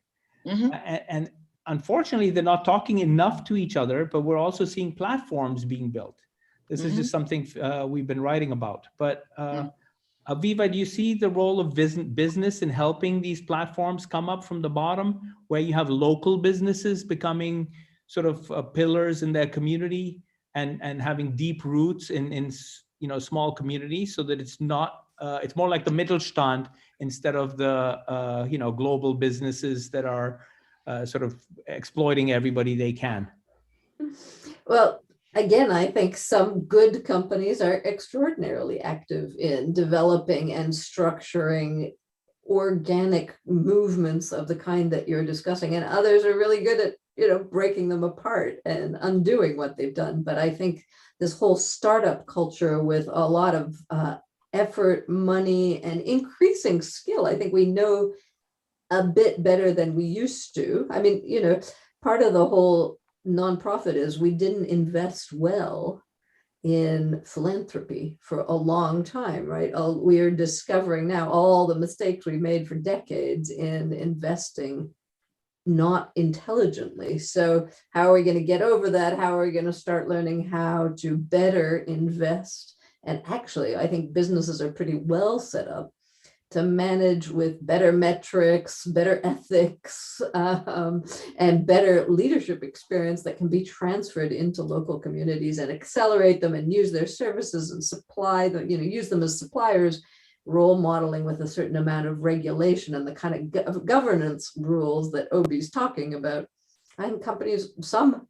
And unfortunately, they're not talking enough to each other, but we're also seeing platforms being built. This is just something we've been writing about. But Aviva, do you see the role of business in helping these platforms come up from the bottom, where you have local businesses becoming sort of pillars in their community and having deep roots in small communities, so that it's not it's more like the Mittelstand instead of the global businesses that are sort of exploiting everybody they can? Well, again, I think some good companies are extraordinarily active in developing and structuring organic movements of the kind that you're discussing, and others are really good at breaking them apart and undoing what they've done. But I think this whole startup culture with a lot of effort, money, and increasing skill, I think we know a bit better than we used to. I mean, part of the whole nonprofit is we didn't invest well in philanthropy for a long time, right? We are discovering now all the mistakes we made for decades in investing not intelligently. So how are we going to get over that? How are we going to start learning how to better invest? And actually, I think businesses are pretty well set up to manage with better metrics, better ethics, and better leadership experience that can be transferred into local communities and accelerate them and use their services and supply them, use them as suppliers, role modeling with a certain amount of regulation and the kind of governance rules that Obi's talking about. And companies, some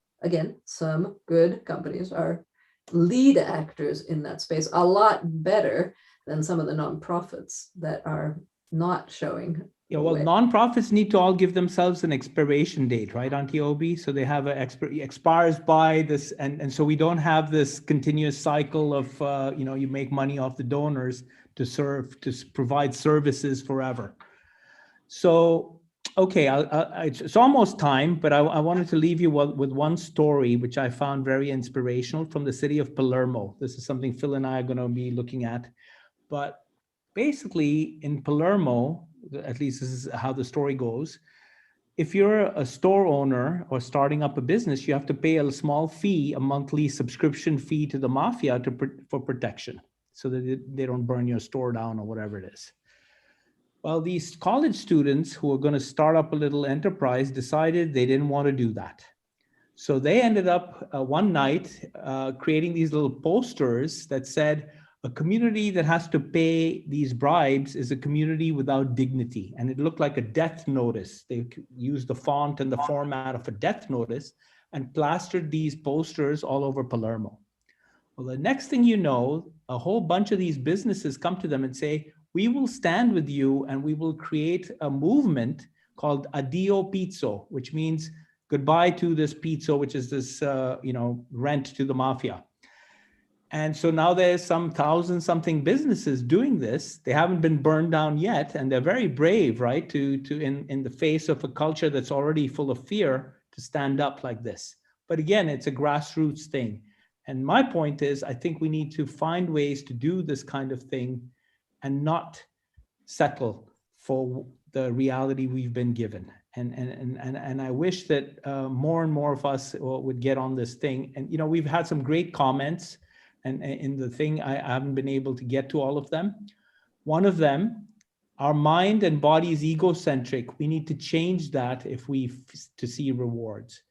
good companies are lead actors in that space a lot better than some of the nonprofits that are not showing. Yeah, well, nonprofits need to all give themselves an expiration date, right, Auntie Obi? So they have expires by this, and so we don't have this continuous cycle of you make money off the donors to provide services forever. So okay, it's almost time, but I wanted to leave you with one story which I found very inspirational from the city of Palermo. This is something Phil and I are going to be looking at. But basically in Palermo, at least this is how the story goes, if you're a store owner or starting up a business, you have to pay a small fee, a monthly subscription fee to the mafia for protection, so that they don't burn your store down or whatever it is. Well, these college students who are going to start up a little enterprise decided they didn't want to do that. So they ended up one night creating these little posters that said, a community that has to pay these bribes is a community without dignity. And it looked like a death notice. They used the font and the format of a death notice and plastered these posters all over Palermo. Well, the next thing you know, a whole bunch of these businesses come to them and say, we will stand with you and we will create a movement called Addio Pizzo, which means goodbye to this pizzo, which is this rent to the mafia. And so now there's some 1,000-something businesses doing this. They haven't been burned down yet, and they're very brave, right? To in the face of a culture that's already full of fear, to stand up like this. But again, it's a grassroots thing. And my point is, I think we need to find ways to do this kind of thing and not settle for the reality we've been given. And I wish that more and more of us would get on this thing. And we've had some great comments. And in the thing, I haven't been able to get to all of them. One of them, our mind and body is egocentric. We need to change that if to see rewards.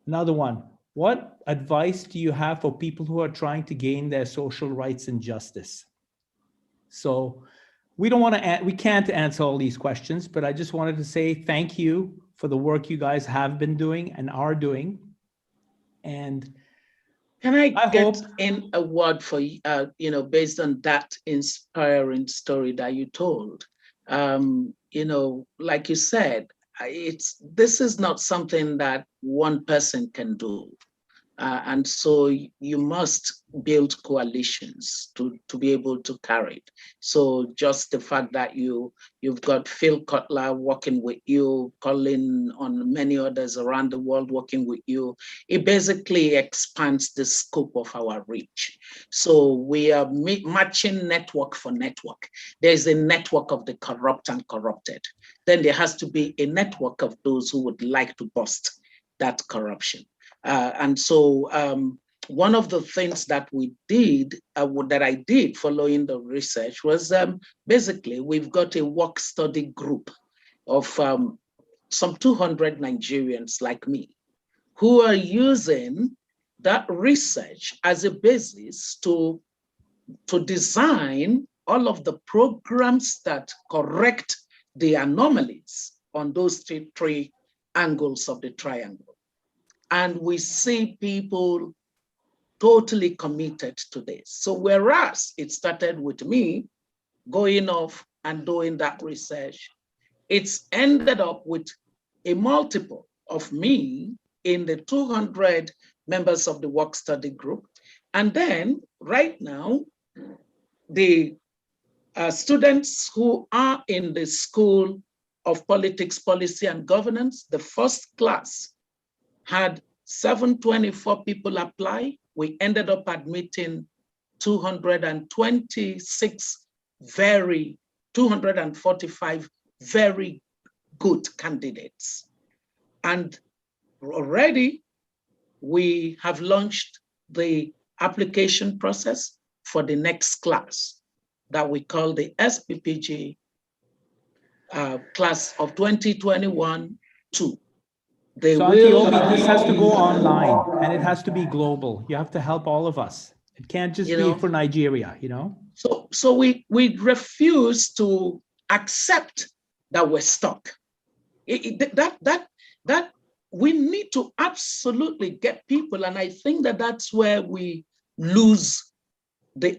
Another one, what advice do you have for people who are trying to gain their social rights and justice? So we can't answer all these questions, but I just wanted to say thank you for the work you guys have been doing and are doing. And can I get in a word for based on that inspiring story that you told? Like you said, this is not something that one person can do. And so you must build coalitions to be able to carry it. So just the fact that you've got Phil Kotler working with you, Colin on many others around the world working with you, it basically expands the scope of our reach. So we are matching network for network. There's a network of the corrupt and corrupted. Then there has to be a network of those who would like to bust that corruption. And so one of the things that we did, that I did following the research was basically we've got a work study group of some 200 Nigerians like me who are using that research as a basis to design all of the programs that correct the anomalies on those three angles of the triangle. And we see people totally committed to this. So whereas it started with me going off and doing that research, it's ended up with a multiple of me in the 200 members of the work study group. And then right now, the students who are in the School of Politics, Policy and Governance, the first class had 724 people apply. We ended up admitting 245 very good candidates. And already we have launched the application process for the next class that we call the SPPG class of 2021-2. So Auntie Obi, this has to go online and it has to be global. You have to help all of us. It can't just be for Nigeria, you know? So we refuse to accept that we're stuck. That we need to absolutely get people, and I think that that's where we lose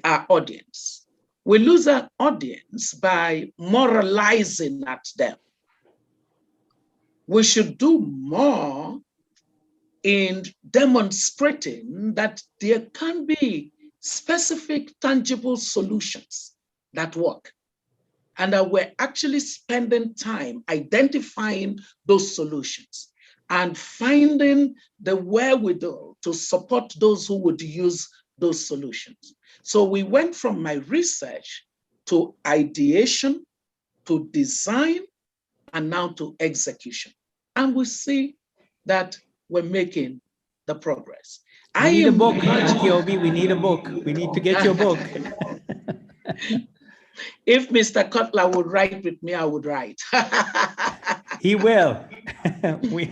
our audience. We lose our audience by moralizing at them. We should do more in demonstrating that there can be specific, tangible solutions that work, and that we're actually spending time identifying those solutions and finding the wherewithal to support those who would use those solutions. So we went from my research to ideation, to design, and now to execution. And we see that we're making the progress. We need a book, Auntie Obi. We need a book. We need to get your book. If Mr. Kotler would write with me, I would write. He will.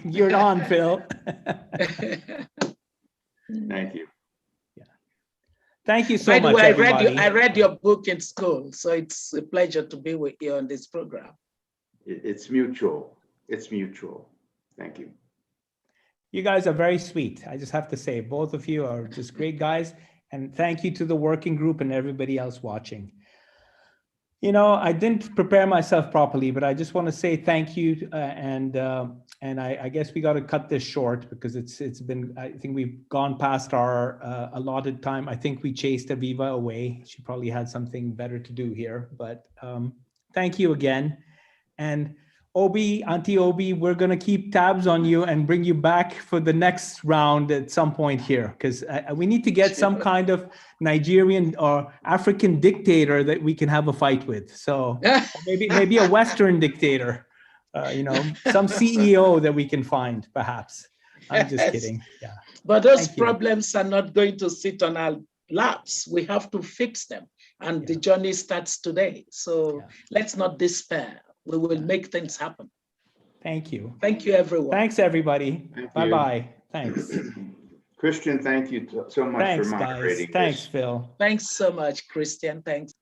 You're on, Phil. Thank you. Yeah. Thank you so By the much, way, everybody. I read your book in school, so it's a pleasure to be with you on this program. It's mutual. It's mutual. Thank you. You guys are very sweet. I just have to say, both of you are just great guys. And thank you to the working group and everybody else watching. You know, I didn't prepare myself properly, but I just want to say thank you. And I guess we got to cut this short because it's been, I think we've gone past our allotted time. I think we chased Aviva away. She probably had something better to do here, but thank you again. And Obi, Auntie Obi, we're going to keep tabs on you and bring you back for the next round at some point here, because we need to get some kind of Nigerian or African dictator that we can have a fight with. So maybe a Western dictator, you know, some CEO that we can find, perhaps. I'm just kidding. Yeah. But those problems are not going to sit on our laps. We have to fix them. And the journey starts today. So let's not despair. We will make things happen. Thank you. Thank you, everyone. Thanks, everybody. Bye-bye. Thanks. Christian, thank you so much for moderating. Thanks, guys. Thanks, Phil. Thanks so much, Christian. Thanks.